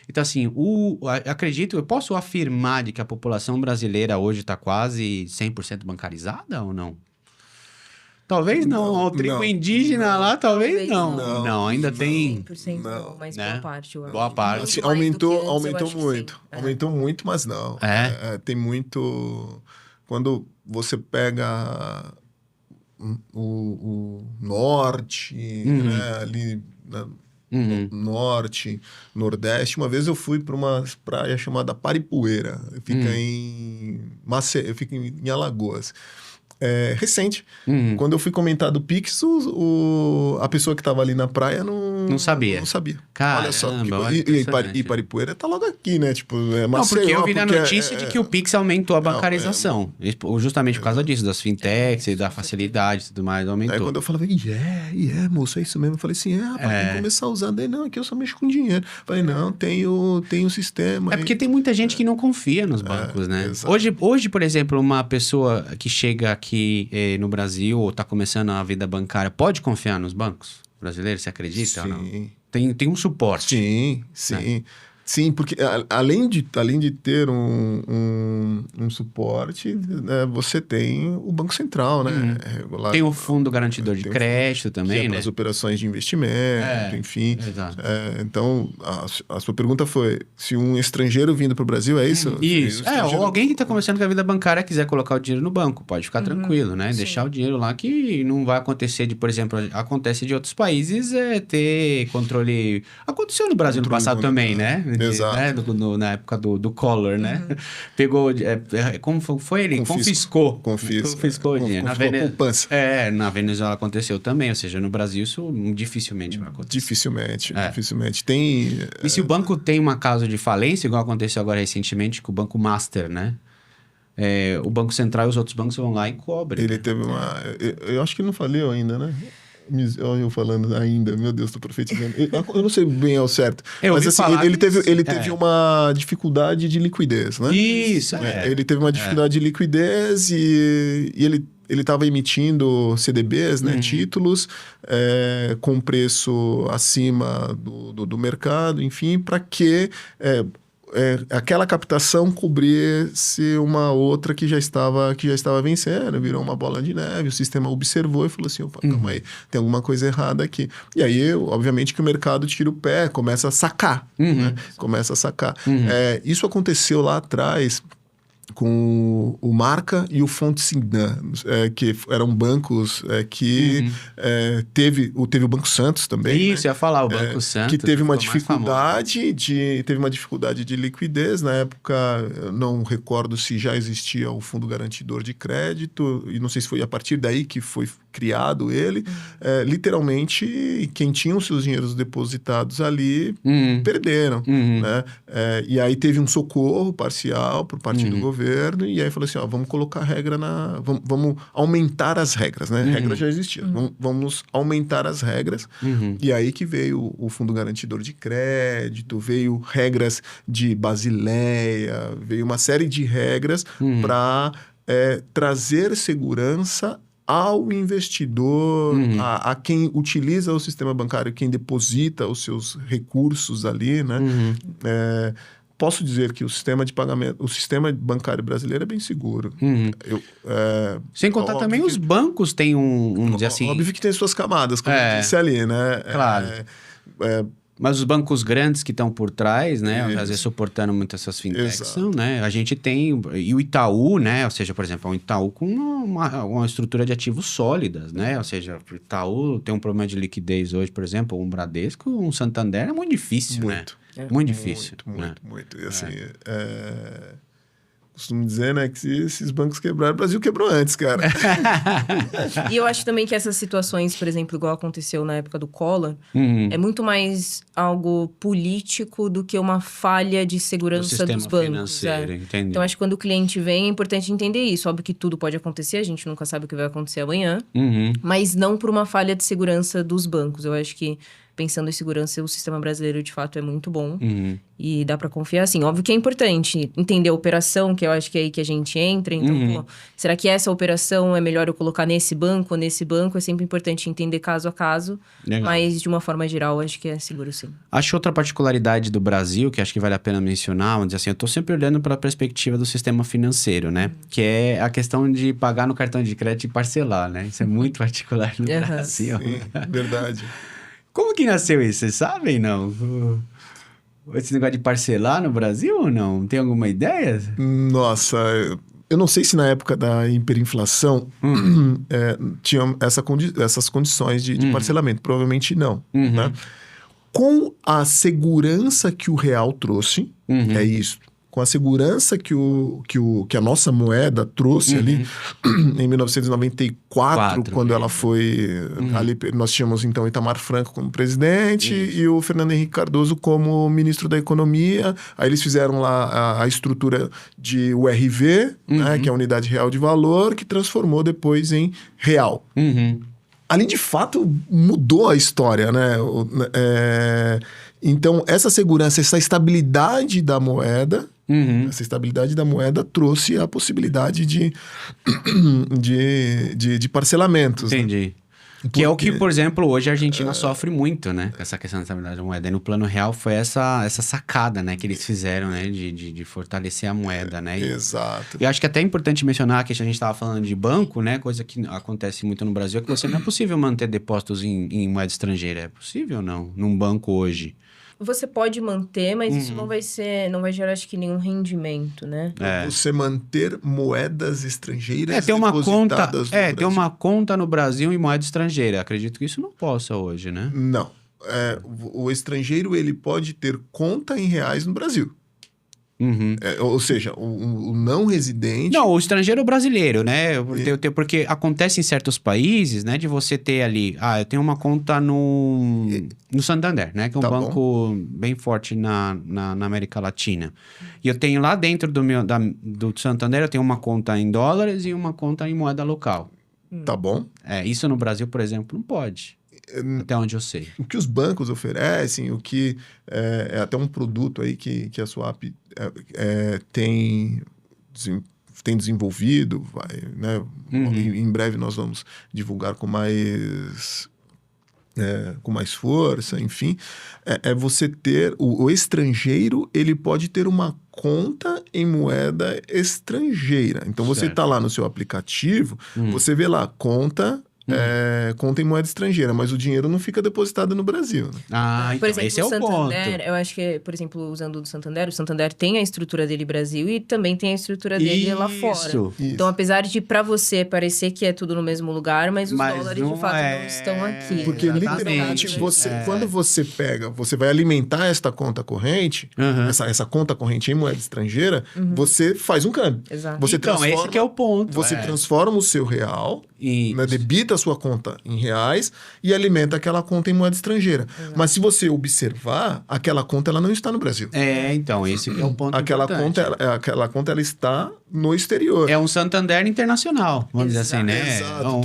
Então, assim, eu posso afirmar de que a população brasileira hoje está quase 100% bancarizada ou não? Talvez não. O tribo indígena lá, talvez não. Não, ainda tem... 100% não, mas né? boa parte. Boa parte. Assim, aumentou muito. Aumentou muito, mas não. Tem muito... Quando você pega o norte, né, ali... Norte, Nordeste. Uma vez eu fui para uma praia chamada Paripueira. Fica fica em Alagoas. Recente. Quando eu fui comentar do Pix, a pessoa que estava ali na praia não sabia. Não sabia. Caramba, olha só. E Paripueira tá logo aqui, né? Tipo, não, porque eu vi na notícia de que o Pix aumentou a bancarização. Justamente por causa disso, das fintechs e da facilidade e tudo mais, aumentou. Aí quando eu falava, moço, é isso mesmo. Eu falei assim, rapaz, tem que começar a usar. Daí, não, aqui eu só mexo com dinheiro. Eu falei, não, tem um sistema. Porque tem muita gente que não confia nos bancos, né? Exato. Hoje, por exemplo, uma pessoa que chega aqui no Brasil ou está começando a vida bancária, pode confiar nos bancos brasileiros? Você acredita ou não? Tem um suporte. Sim. Né? Sim, porque além de ter um suporte, né, você tem o Banco Central, né? Tem o Fundo Garantidor de Crédito também, né? As operações de investimento, enfim. Exato. Então, a sua pergunta foi se um estrangeiro vindo para o Brasil, é isso? Isso. Ou alguém que está começando com a vida bancária quiser colocar o dinheiro no banco, pode ficar tranquilo, né? Sim. Deixar o dinheiro lá que não vai acontecer por exemplo, acontece de outros países ter controle... Aconteceu no Brasil no passado também, né? Exato. Na época do Collor, né? Pegou... como foi ele? Confiscou o dinheiro. Na Venezuela aconteceu também. Ou seja, no Brasil isso dificilmente vai acontecer. Dificilmente. Tem... E se o banco tem uma causa de falência, igual aconteceu agora recentemente com o Banco Master, né? O Banco Central e os outros bancos vão lá e cobrem. Ele teve uma... Eu acho que não faliu ainda, né? Olha eu falando ainda, meu Deus, tô profetizando. Eu não sei bem ao certo. Mas assim, ele teve uma dificuldade de liquidez, né? Isso, Ele teve uma dificuldade de liquidez e ele estava emitindo CDBs, né? Títulos com preço acima do mercado, enfim, para que... aquela captação cobrisse uma outra que já estava vencendo, virou uma bola de neve, o sistema observou e falou assim, calma aí, tem alguma coisa errada aqui. E aí, obviamente, que o mercado tira o pé, começa a sacar, né? Começa a sacar. Isso aconteceu lá atrás, com o Marca e o Fonte Sindan, que eram bancos que teve o Banco Santos também. Isso, ia falar, o Banco Santos. Que teve uma ficou mais dificuldade de liquidez. Na época, eu não recordo se já existia o Fundo Garantidor de Crédito, e não sei se foi a partir daí que foi criado ele. Literalmente, quem tinha os seus dinheiros depositados ali perderam. Né? E aí teve um socorro parcial por parte do governo, e aí falou assim, vamos colocar regra vamos aumentar as regras, né? Regra já existia. Vamos aumentar as regras. E aí que veio o Fundo Garantidor de Crédito, veio regras de Basileia, veio uma série de regras para trazer segurança ao investidor, a quem utiliza o sistema bancário, quem deposita os seus recursos ali, né? Posso dizer que o sistema de pagamento, o sistema bancário brasileiro é bem seguro. Sem contar também os bancos têm dizer assim... Óbvio que tem suas camadas, como eu disse ali, né? Claro. Mas os bancos grandes que estão por trás, né? Às vezes suportando muito essas fintechs, são, né? A gente tem... E o Itaú, né? Ou seja, por exemplo, um Itaú com uma estrutura de ativos sólidas, né? Ou seja, o Itaú tem um problema de liquidez hoje, por exemplo, um Bradesco, um Santander é muito difícil, né? Muito difícil. Muito. E assim, costumo dizer, né, que se esses bancos quebraram, o Brasil quebrou antes, cara. E eu acho também que essas situações, por exemplo, igual aconteceu na época do Collor, é muito mais algo político do que uma falha de segurança dos bancos. Então, acho que quando o cliente vem, é importante entender isso. Óbvio que tudo pode acontecer, a gente nunca sabe o que vai acontecer amanhã, mas não por uma falha de segurança dos bancos. Eu acho que, pensando em segurança, o sistema brasileiro, de fato, é muito bom. E dá pra confiar, assim. Óbvio que é importante entender a operação, que eu acho que é aí que a gente entra. Então, será que essa operação é melhor eu colocar nesse banco ou nesse banco? É sempre importante entender caso a caso. Legal. Mas, de uma forma geral, acho que é seguro, sim. Acho outra particularidade do Brasil, que acho que vale a pena mencionar, vamos dizer assim, eu tô sempre olhando pela perspectiva do sistema financeiro, né? Que é a questão de pagar no cartão de crédito e parcelar, né? Isso é muito particular no Brasil. Sim, verdade. Como que nasceu isso? Vocês sabem, não? Esse negócio de parcelar no Brasil ou não? Tem alguma ideia? Nossa, eu não sei se na época da hiperinflação tinham essas condições de parcelamento. Provavelmente não. Né? Com a segurança que o real trouxe, é isso. Com a segurança que a nossa moeda trouxe ali em 1994, quando ela foi... Ali, nós tínhamos, então, Itamar Franco como presidente e o Fernando Henrique Cardoso como ministro da Economia. Aí eles fizeram lá a estrutura de URV, né, que é a Unidade Real de Valor, que transformou depois em real. Ali, de fato, mudou a história, né? Então, essa segurança, essa estabilidade da moeda... Essa estabilidade da moeda trouxe a possibilidade de parcelamentos. Entendi. Né? Que é o que, por exemplo, hoje a Argentina sofre muito, né? Com essa questão da estabilidade da moeda. E no plano real foi essa sacada, né? Que eles fizeram, né? De fortalecer a moeda, né? Exato. E acho que até é importante mencionar que a gente estava falando de banco, né? Coisa que acontece muito no Brasil, é que não é possível manter depósitos em moeda estrangeira. É possível ou não? Num banco hoje? Você pode manter, mas isso não vai gerar, acho que, nenhum rendimento, né? Você manter moedas estrangeiras tem uma conta, no tem uma conta no Brasil em moeda estrangeira. Acredito que isso não possa hoje, né? Não. O estrangeiro, ele pode ter conta em reais no Brasil. Ou seja, o não residente... Não, o estrangeiro brasileiro, né? Porque acontece em certos países, né? De você ter ali... eu tenho uma conta no Santander, né? Que é um banco bem forte na América Latina. E eu tenho lá dentro do Santander, eu tenho uma conta em dólares e uma conta em moeda local. Tá bom. Isso no Brasil, por exemplo, não pode. Até onde eu sei. O que os bancos oferecem, o que é até um produto aí que a Swap tem desenvolvido, né? Em breve nós vamos divulgar com mais força, enfim, você ter... O estrangeiro, ele pode ter uma conta em moeda estrangeira. Então, você está lá no seu aplicativo, você vê lá, conta conta em moeda estrangeira, mas o dinheiro não fica depositado no Brasil, né? Ah, então Por exemplo, esse é o Santander, ponto. eu acho que, por exemplo, usando o do Santander, o Santander tem a estrutura dele Brasil e também tem a estrutura dele lá fora. Isso. Então, apesar de pra você parecer que é tudo no mesmo lugar, mas os Mas dólares não de fato é. não estão aqui. Porque Exatamente. literalmente É. quando você você vai alimentar esta conta corrente, Uhum. essa conta corrente em moeda estrangeira, você faz um câmbio. Exato. Você Então, esse que é o ponto. Você é. transforma o seu real, Isso. né, debita a sua conta em reais e alimenta aquela conta em moeda estrangeira. Mas se você observar, aquela conta ela não está no Brasil. Então, esse que é o ponto Aquela importante. conta ela está no exterior. É um Santander internacional, vamos dizer assim, né? Exato,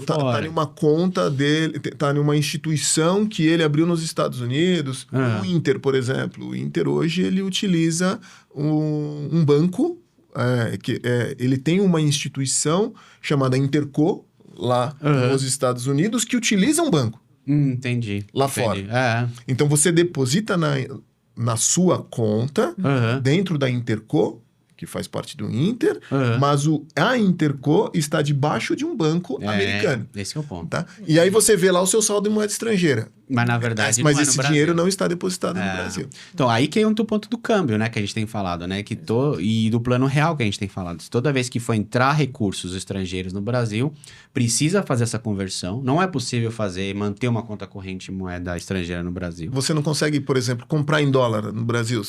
tá fora. em uma conta dele, tá em uma instituição que ele abriu nos Estados Unidos. O Inter, por exemplo. O Inter hoje ele utiliza um banco, ele tem uma instituição chamada Interco, lá nos Estados Unidos, que utiliza um banco Entendi. lá Entendi. fora. Então você deposita na sua conta, dentro da Interco, que faz parte do Inter, mas a Interco está debaixo de um banco americano. Esse é o ponto. Tá? E aí você vê lá o seu saldo em moeda estrangeira. Mas na verdade Mas não é no esse Brasil. dinheiro não está depositado no Brasil. Então, aí que é o ponto do câmbio, né? Que a gente tem falado, né? E do plano real que a gente tem falado. Toda vez que for entrar recursos estrangeiros no Brasil, precisa fazer essa conversão. Não é possível manter uma conta corrente em moeda estrangeira no Brasil. Você não consegue, por exemplo, comprar em dólar no Brasil.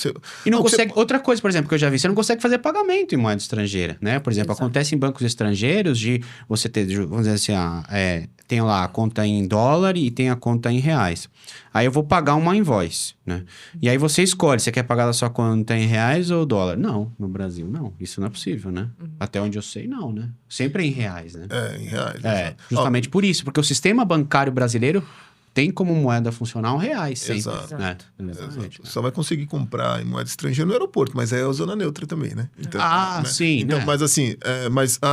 E não consegue... Outra coisa, por exemplo, que eu já vi, você não consegue fazer pagamento em moeda estrangeira, né? Por exemplo, acontece em bancos estrangeiros de você ter, vamos dizer assim, tem lá a conta em dólar e tem a conta em reais. Aí eu vou pagar uma invoice, né? E aí você escolhe, você quer pagar da sua conta em reais ou dólar? Não, no Brasil não. Isso não é possível, né? Até onde eu sei, não, né? Sempre é em reais, né? Em reais. Justamente por isso. Porque o sistema bancário brasileiro tem como moeda funcional reais sempre. Exato. Né? Exato. Só vai conseguir comprar em moeda estrangeira no aeroporto, mas é a zona neutra também, né? Então, sim. Então, né? mas assim,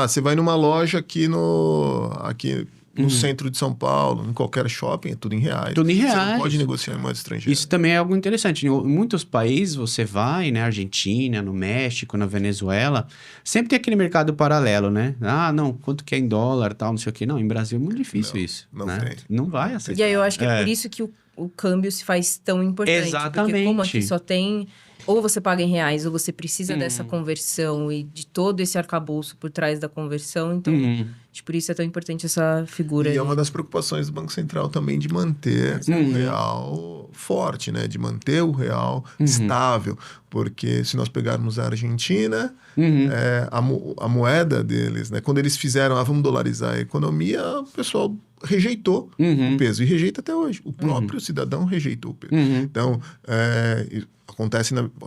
você vai numa loja aqui no centro de São Paulo, em qualquer shopping, é tudo em reais. Tudo em Você reais. não pode negociar em moeda estrangeira. Isso também é algo interessante. Em muitos países você vai, né? Argentina, no México, na Venezuela, sempre tem aquele mercado paralelo, né? Ah, não, quanto que é em dólar, tal, não sei o quê. Não, em Brasil é muito difícil isso. Não né? tem. Não vai aceitar. E aí eu acho que é por isso que o câmbio se faz tão importante. Exatamente. Porque como aqui só tem... Ou você paga em reais, ou você precisa dessa conversão e de todo esse arcabouço por trás da conversão. Então, por isso é tão importante essa figura. E é uma das preocupações do Banco Central também de manter o real forte, né? De manter o real estável. Porque se nós pegarmos a Argentina, a moeda deles, né? Quando eles fizeram, vamos dolarizar a economia, o pessoal rejeitou o peso. E rejeita até hoje. O próprio cidadão rejeitou o peso. Então,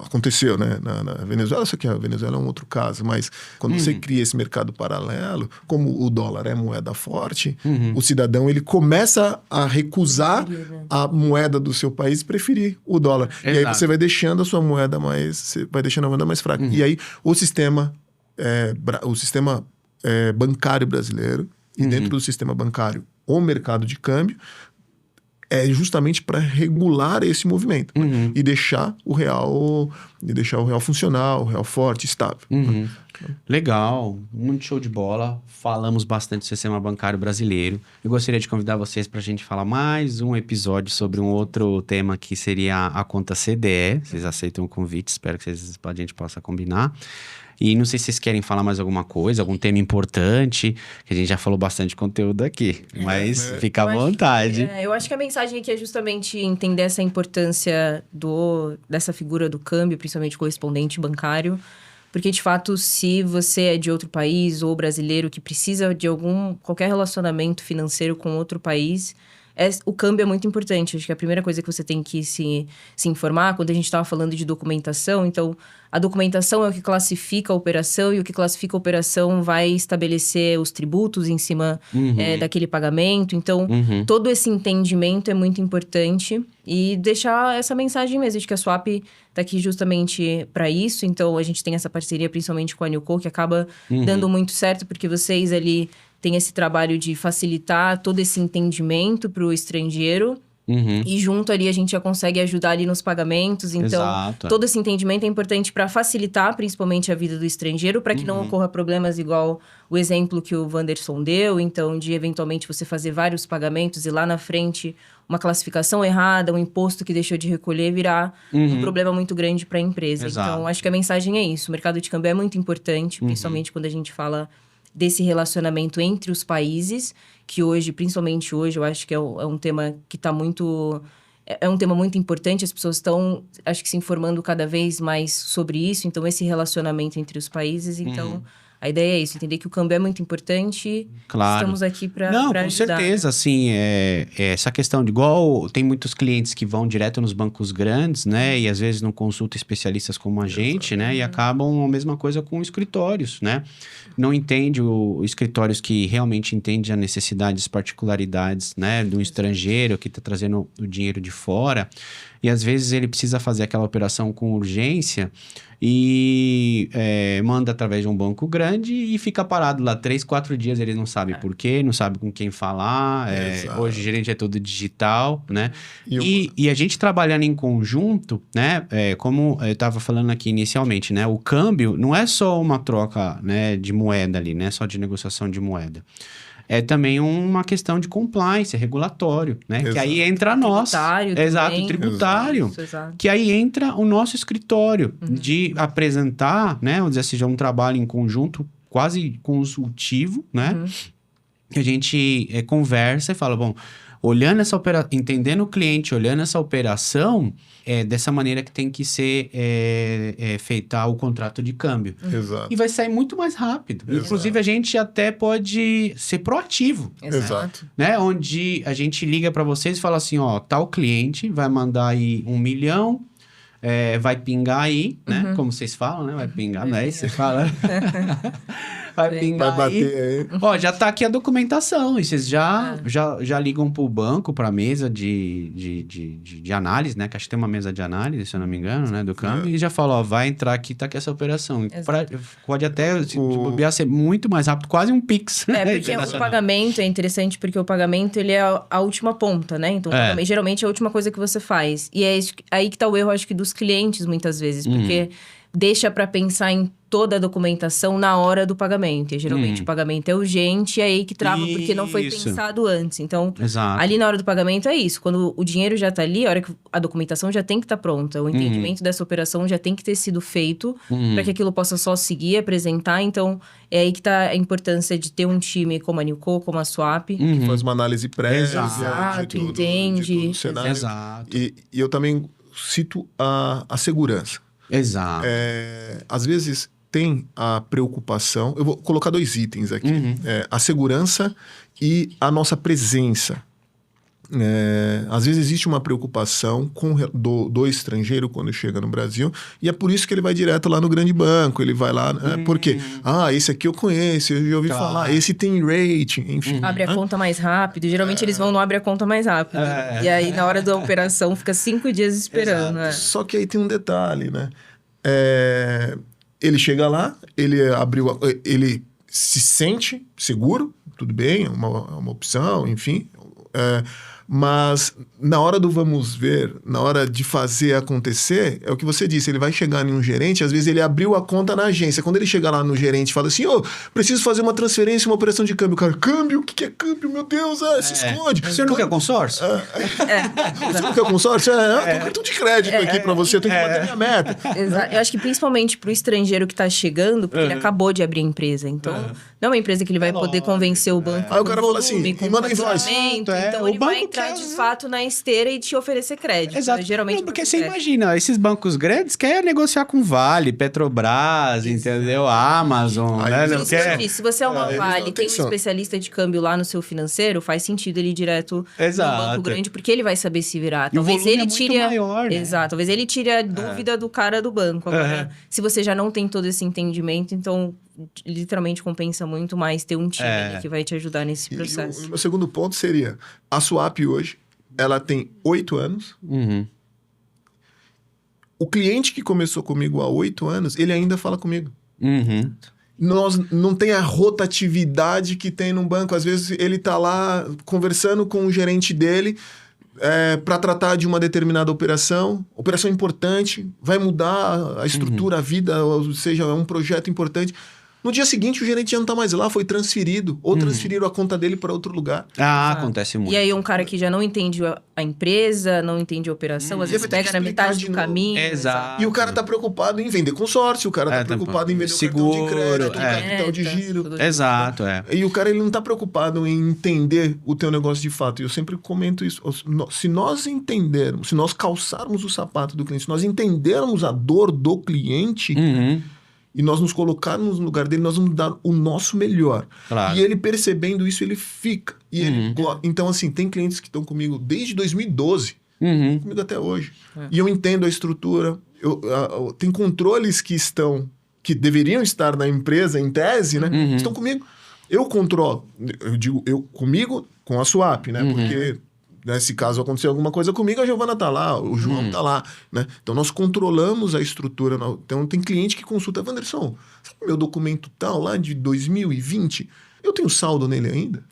aconteceu, né, na Venezuela, só que a Venezuela é um outro caso, mas quando você cria esse mercado paralelo, como o dólar é moeda forte, o cidadão ele começa a recusar a moeda do seu país e preferir o dólar. Exato. E aí você vai deixando a sua moeda mais fraca. E aí o sistema bancário brasileiro e dentro do sistema bancário o mercado de câmbio é justamente para regular esse movimento e deixar o real funcional, o real forte, estável. Legal, muito show de bola. Falamos bastante do sistema bancário brasileiro. Eu gostaria de convidar vocês para a gente falar mais um episódio sobre um outro tema que seria a conta CDE. Vocês aceitam o convite? Espero que a gente possa combinar. E não sei se vocês querem falar mais alguma coisa, algum tema importante, que a gente já falou bastante conteúdo aqui, mas fica à vontade. Eu acho que a mensagem aqui é justamente entender essa importância dessa figura do câmbio, principalmente correspondente bancário, porque de fato, se você é de outro país ou brasileiro que precisa de qualquer relacionamento financeiro com outro país, o câmbio é muito importante. Acho que a primeira coisa que você tem que se informar, quando a gente estava falando de documentação, então a documentação é o que classifica a operação e o que classifica a operação vai estabelecer os tributos em cima daquele pagamento. Então, todo esse entendimento é muito importante e deixar essa mensagem mesmo de que a Swap está aqui justamente para isso. Então, a gente tem essa parceria principalmente com a Newco, que acaba dando muito certo, porque vocês ali tem esse trabalho de facilitar todo esse entendimento para o estrangeiro Uhum. E junto ali a gente já consegue ajudar ali nos pagamentos. Então, Exato. todo esse entendimento é importante para facilitar, principalmente, a vida do estrangeiro, para que não ocorra problemas igual o exemplo que o Wanderson deu. Então, de eventualmente você fazer vários pagamentos e lá na frente uma classificação errada, um imposto que deixou de recolher virar um problema muito grande para a empresa. Exato. Então, acho que a mensagem é isso. O mercado de câmbio é muito importante, principalmente quando a gente fala desse relacionamento entre os países, que hoje, principalmente hoje, eu acho que é um tema que está muito... É um tema muito importante, as pessoas estão, acho que, se informando cada vez mais sobre isso. Então, esse relacionamento entre os países, então... A ideia é isso, entender que o câmbio é muito importante. Claro. Estamos aqui para Não, ajudar. com certeza, assim, essa questão de igual, tem muitos clientes que vão direto nos bancos grandes, né, e às vezes não consultam especialistas como a gente, né, e acabam a mesma coisa com escritórios, né, não entende escritórios que realmente entende as necessidades, particularidades, né, de um estrangeiro que está trazendo o dinheiro de fora, e às vezes ele precisa fazer aquela operação com urgência e manda através de um banco grande e fica parado lá 3, 4 dias, ele não sabe por quê, não sabe com quem falar, hoje o gerente é tudo digital, né? E a gente trabalhando em conjunto, né, como eu estava falando aqui inicialmente, né, o câmbio não é só uma troca, né, de moeda ali, né, só de negociação de moeda. É também uma questão de compliance, regulatório, né? Exato. Que aí entra nós. Tributário Exato, também. tributário. Isso, exato. Que aí entra o nosso escritório de apresentar, né? Vamos dizer assim, já um trabalho em conjunto, quase consultivo, né? Que a gente conversa e fala, bom, olhando essa operação, entendendo o cliente, olhando essa operação, dessa maneira que tem que ser feita o contrato de câmbio. Exato. E vai sair muito mais rápido. Exato. Inclusive, a gente até pode ser proativo, Exato. né? Onde a gente liga para vocês e fala assim, ó, tal cliente vai mandar aí 1 milhão, vai pingar aí, né? Como vocês falam, né? Vai pingar, não é isso que você fala? Vai pingar Vai aí. bater aí. Ó, já tá aqui a documentação. E vocês já ligam pro banco, pra mesa de análise, né? Que acho que tem uma mesa de análise, se eu não me engano, né? Do câmbio. E já falam, ó, vai entrar aqui, tá aqui essa operação. Pode até ser muito mais rápido, quase um Pix. Porque o pagamento é interessante, porque o pagamento, ele é a última ponta, né? Então, geralmente é a última coisa que você faz. E é aí que tá o erro, acho que, dos clientes, muitas vezes. Porque deixa para pensar em toda a documentação na hora do pagamento. E geralmente o pagamento é urgente, e é aí que trava, porque não foi pensado antes. Então, ali na hora do pagamento é isso. Quando o dinheiro já tá ali, a hora que a documentação já tem que estar pronta. O entendimento dessa operação já tem que ter sido feito para que aquilo possa só seguir, apresentar. Então, é aí que tá a importância de ter um time como a Newco, como a Swap. Que faz uma análise prévia. Exato, de entende. todo o cenário. Exato. E eu também cito a segurança. Exato. Às vezes tem a preocupação... Eu vou colocar 2 itens aqui. A segurança e a nossa presença. Às vezes existe uma preocupação do estrangeiro quando chega no Brasil, e é por isso que ele vai direto lá no grande banco, ele vai lá, porque, esse aqui eu conheço, eu já ouvi falar, esse tem rating, enfim. Abre a conta mais rápido, geralmente eles vão no abre a conta mais rápido. E aí, na hora da operação, fica 5 dias esperando. Só que aí tem um detalhe, né? Ele chega lá, ele se sente seguro, tudo bem, é uma opção, enfim... Mas na hora do vamos ver, na hora de fazer acontecer, é o que você disse, ele vai chegar em um gerente, às vezes ele abriu a conta na agência. Quando ele chega lá no gerente e fala assim, preciso fazer uma transferência, uma operação de câmbio. O cara, câmbio? O que é câmbio? Meu Deus, se esconde. Você não quer consórcio? Você não quer consórcio? Tem um cartão de crédito aqui pra você, eu tenho que bater minha meta. Exato. Eu acho que principalmente pro estrangeiro que tá chegando, porque ele acabou de abrir a empresa. Então, não é uma empresa que ele vai poder convencer o banco. Aí o cara fala assim, manda invoice. Então, ele vai entrar de fato na esteira e te oferecer crédito. Exato. Geralmente, não, porque você imagina, esses bancos grandes querem negociar com Vale, Petrobras, entendeu? Amazon, né? Não quer... Se você é uma Vale, tem um especialista de câmbio lá no seu financeiro, faz sentido ele ir direto no banco grande, porque ele vai saber se virar. Talvez ele tire maior, né? Exato, talvez ele tire a dúvida do cara do banco. Agora, se você já não tem todo esse entendimento, então literalmente compensa muito mais ter um time que vai te ajudar nesse processo. E o meu segundo ponto seria, a Swap hoje, ela tem 8 anos. O cliente que começou comigo há 8 anos, ele ainda fala comigo. Nós não tem a rotatividade que tem num banco. Às vezes ele tá lá conversando com o gerente dele, para tratar de uma determinada operação importante, vai mudar a estrutura, a vida, ou seja, é um projeto importante. No dia seguinte, o gerente já não está mais lá, foi transferido, ou transferiram a conta dele para outro lugar. Acontece muito. E aí um cara que já não entende a empresa, não entende a operação, às vezes pega na metade do caminho. Exato. E o cara está preocupado em vender consórcio, o cara está preocupado em vender seguro, o cartão de crédito, o capital de giro. Exato, E o cara ele não está preocupado em entender o teu negócio de fato. E eu sempre comento isso. Se nós entendermos, se nós calçarmos o sapato do cliente, se nós entendermos a dor do cliente... E nós nos colocarmos no lugar dele, nós vamos dar o nosso melhor. Claro. E ele percebendo isso, ele fica. E ele então, assim, tem clientes que estão comigo desde 2012, comigo até hoje. E eu entendo a estrutura. Tem controles que deveriam estar na empresa, em tese, né? Estão comigo. Eu controlo. Eu digo, comigo, com a Swap, né? Porque... Se caso acontecer alguma coisa comigo, a Giovana tá lá, o João tá lá, né? Então, nós controlamos a estrutura. Então, tem cliente que consulta, Wanderson, sabe meu documento tal, lá de 2020? Eu tenho saldo nele ainda,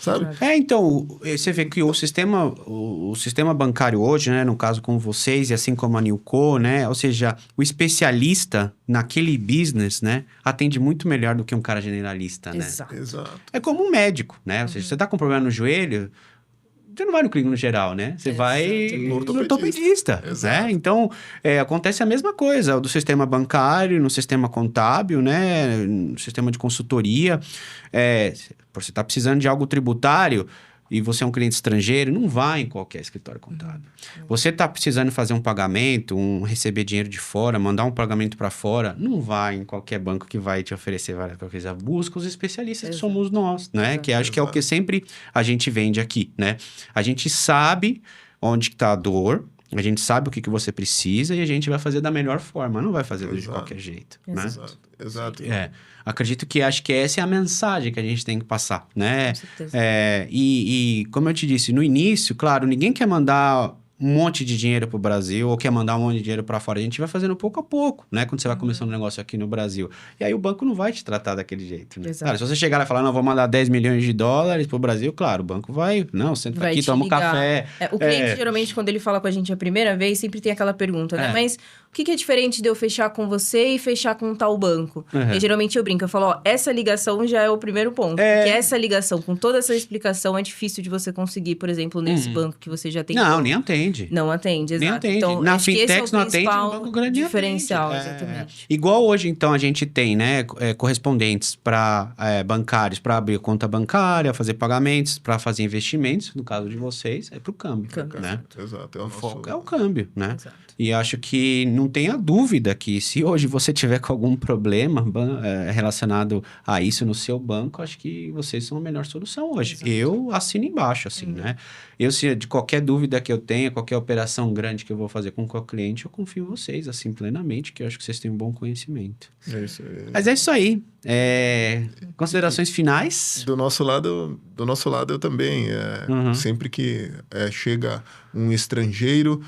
sabe? Então, você vê que o sistema bancário hoje, né, no caso com vocês, e assim como a Newco, né, ou seja, o especialista naquele business, né, atende muito melhor do que um cara generalista, né? Exato. É como um médico, né? Ou seja, você tá com problema no joelho... Você não vai no clínico geral, né? Você vai no ortopedista, né? Então, acontece a mesma coisa do sistema bancário, no sistema contábil, né? No sistema de consultoria. Você está precisando de algo tributário e você é um cliente estrangeiro, não vai em qualquer escritório contábil. Você está precisando fazer um pagamento, receber dinheiro de fora, mandar um pagamento para fora, não vai em qualquer banco que vai te oferecer várias coisas. Busca os especialistas que somos nós, né? Que acho que é o que sempre a gente vende aqui, né? A gente sabe onde está a dor, a gente sabe o que você precisa e a gente vai fazer da melhor forma, não vai fazer de qualquer jeito, né? Exato. Acredito que acho que essa é a mensagem que a gente tem que passar, né? Com certeza. E como eu te disse, no início, claro, ninguém quer mandar um monte de dinheiro para o Brasil ou quer mandar um monte de dinheiro para fora. A gente vai fazendo pouco a pouco, né? Quando você vai começando um negócio aqui no Brasil. E aí o banco não vai te tratar daquele jeito, né? Claro, se você chegar lá e falar, não, vou mandar 10 milhões de dólares para o Brasil, claro, o banco vai, não, senta Vai aqui, te toma um ligar. café. O cliente, geralmente, quando ele fala com a gente a primeira vez, sempre tem aquela pergunta, né? Mas o que é diferente de eu fechar com você e fechar com tal banco? E geralmente eu brinco, eu falo, essa ligação já é o primeiro ponto. Porque essa ligação, com toda essa explicação, é difícil de você conseguir, por exemplo, nesse banco que você já tem. Não, nem atende. Não atende, exato. Nem atende. Então, Na acho que esse fintech não atende, no banco grande não diferencial, atende. exatamente. Igual hoje, então, a gente tem, né, correspondentes para bancários, para abrir conta bancária, fazer pagamentos, para fazer investimentos, no caso de vocês, é para o câmbio, né? Exato. O foco é o câmbio, né? Exato. E acho que não tenha dúvida que se hoje você tiver com algum problema relacionado a isso no seu banco, acho que vocês são a melhor solução hoje. Exato. Eu assino embaixo, assim, né? Se de qualquer dúvida que eu tenha, qualquer operação grande que eu vou fazer com qualquer cliente, eu confio em vocês, assim, plenamente, que eu acho que vocês têm um bom conhecimento. É isso aí. Mas é isso aí. Considerações finais? Do nosso lado eu também. Sempre que chega um estrangeiro,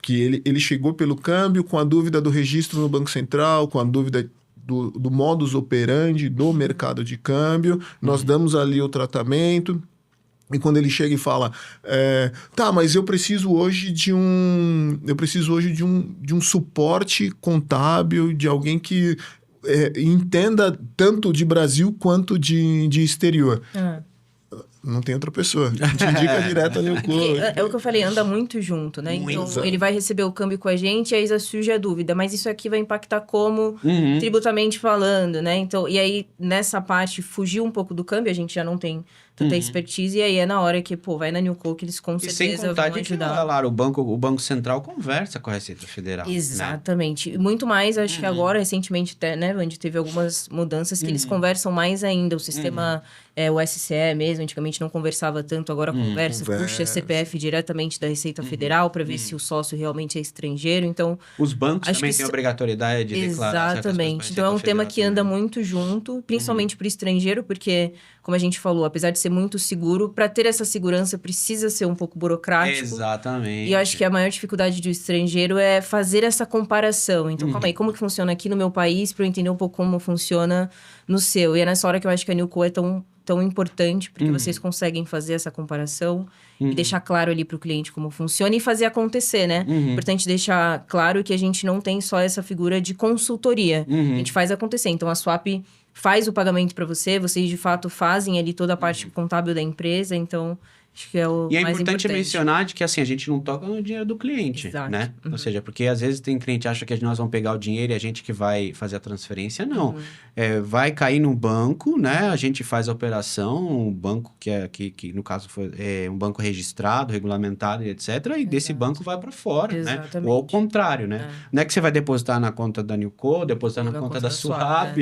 que ele chegou pelo câmbio com a dúvida do registro no Banco Central, com a dúvida do modus operandi do mercado de câmbio, nós damos ali o tratamento. E quando ele chega e fala, mas eu preciso hoje de um suporte contábil, de alguém que entenda tanto de Brasil quanto de exterior. Não tem outra pessoa. Te indica direto ali o clube. É o que eu falei, anda muito junto, né? Então, ele vai receber o câmbio com a gente e aí já surge a dúvida. Mas isso aqui vai impactar como tributamente falando, né? Então, e aí, nessa parte, fugir um pouco do câmbio, a gente já não tem tanta expertise. E aí, é na hora que, vai na Newco, que eles com certeza vão ajudar. Claro, o Banco Central conversa com a Receita Federal. Exatamente. Né? Muito mais, acho que agora, recentemente, né, onde teve algumas mudanças que eles conversam mais ainda. O sistema, o SCE mesmo, antigamente não conversava tanto, agora conversa, puxa CPF diretamente da Receita Federal para ver se o sócio realmente é estrangeiro. Então, os bancos também têm obrigatoriedade de declarar. Exatamente. Então, é um tema que anda muito junto, principalmente para o estrangeiro, porque, como a gente falou, apesar de ser muito seguro, para ter essa segurança precisa ser um pouco burocrático. Exatamente. E eu acho que a maior dificuldade do estrangeiro é fazer essa comparação. Então, calma aí, como que funciona aqui no meu país para eu entender um pouco como funciona no seu? E é nessa hora que eu acho que a Newco é tão tão importante, porque vocês conseguem fazer essa comparação e deixar claro ali para o cliente como funciona e fazer acontecer, né? Importante deixar claro que a gente não tem só essa figura de consultoria. A gente faz acontecer. Então, a Swap faz o pagamento para você, vocês de fato fazem ali toda a parte contábil da empresa, então acho que é o E é mais importante importante. mencionar de que assim, a gente não toca no dinheiro do cliente, Exato. né? Ou seja, porque às vezes tem cliente que acha que nós vamos pegar o dinheiro e a gente que vai fazer a transferência. Não. Vai cair no banco, né? A gente faz a operação, um banco que no caso foi um banco registrado, regulamentado e etc. E desse banco vai para fora, Exatamente. né? Ou ao contrário, né? Não é que você vai depositar na conta da Newco, depositar na conta da Swap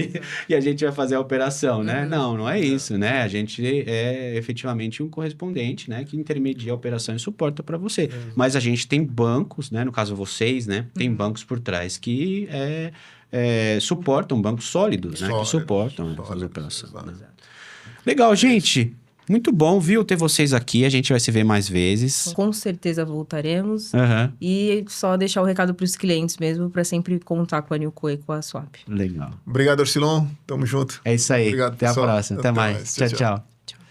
e a gente vai fazer a operação, né? Não é isso, né? A gente é efetivamente um correspondente, né, que intermedia a operação e suporta para você. Mas a gente tem bancos, né, no caso vocês, né, tem bancos por trás que suportam, bancos sólidos, né, que suportam essas operações. Né? Legal, gente. Muito bom, viu, ter vocês aqui. A gente vai se ver mais vezes. Com certeza voltaremos. E só deixar o recado para os clientes mesmo, para sempre contar com a Newco e com a Swap. Legal. Obrigado, Arcilon. Tamo junto. É isso aí. Obrigado, até pessoal. a próxima. Até mais. Tchau, tchau.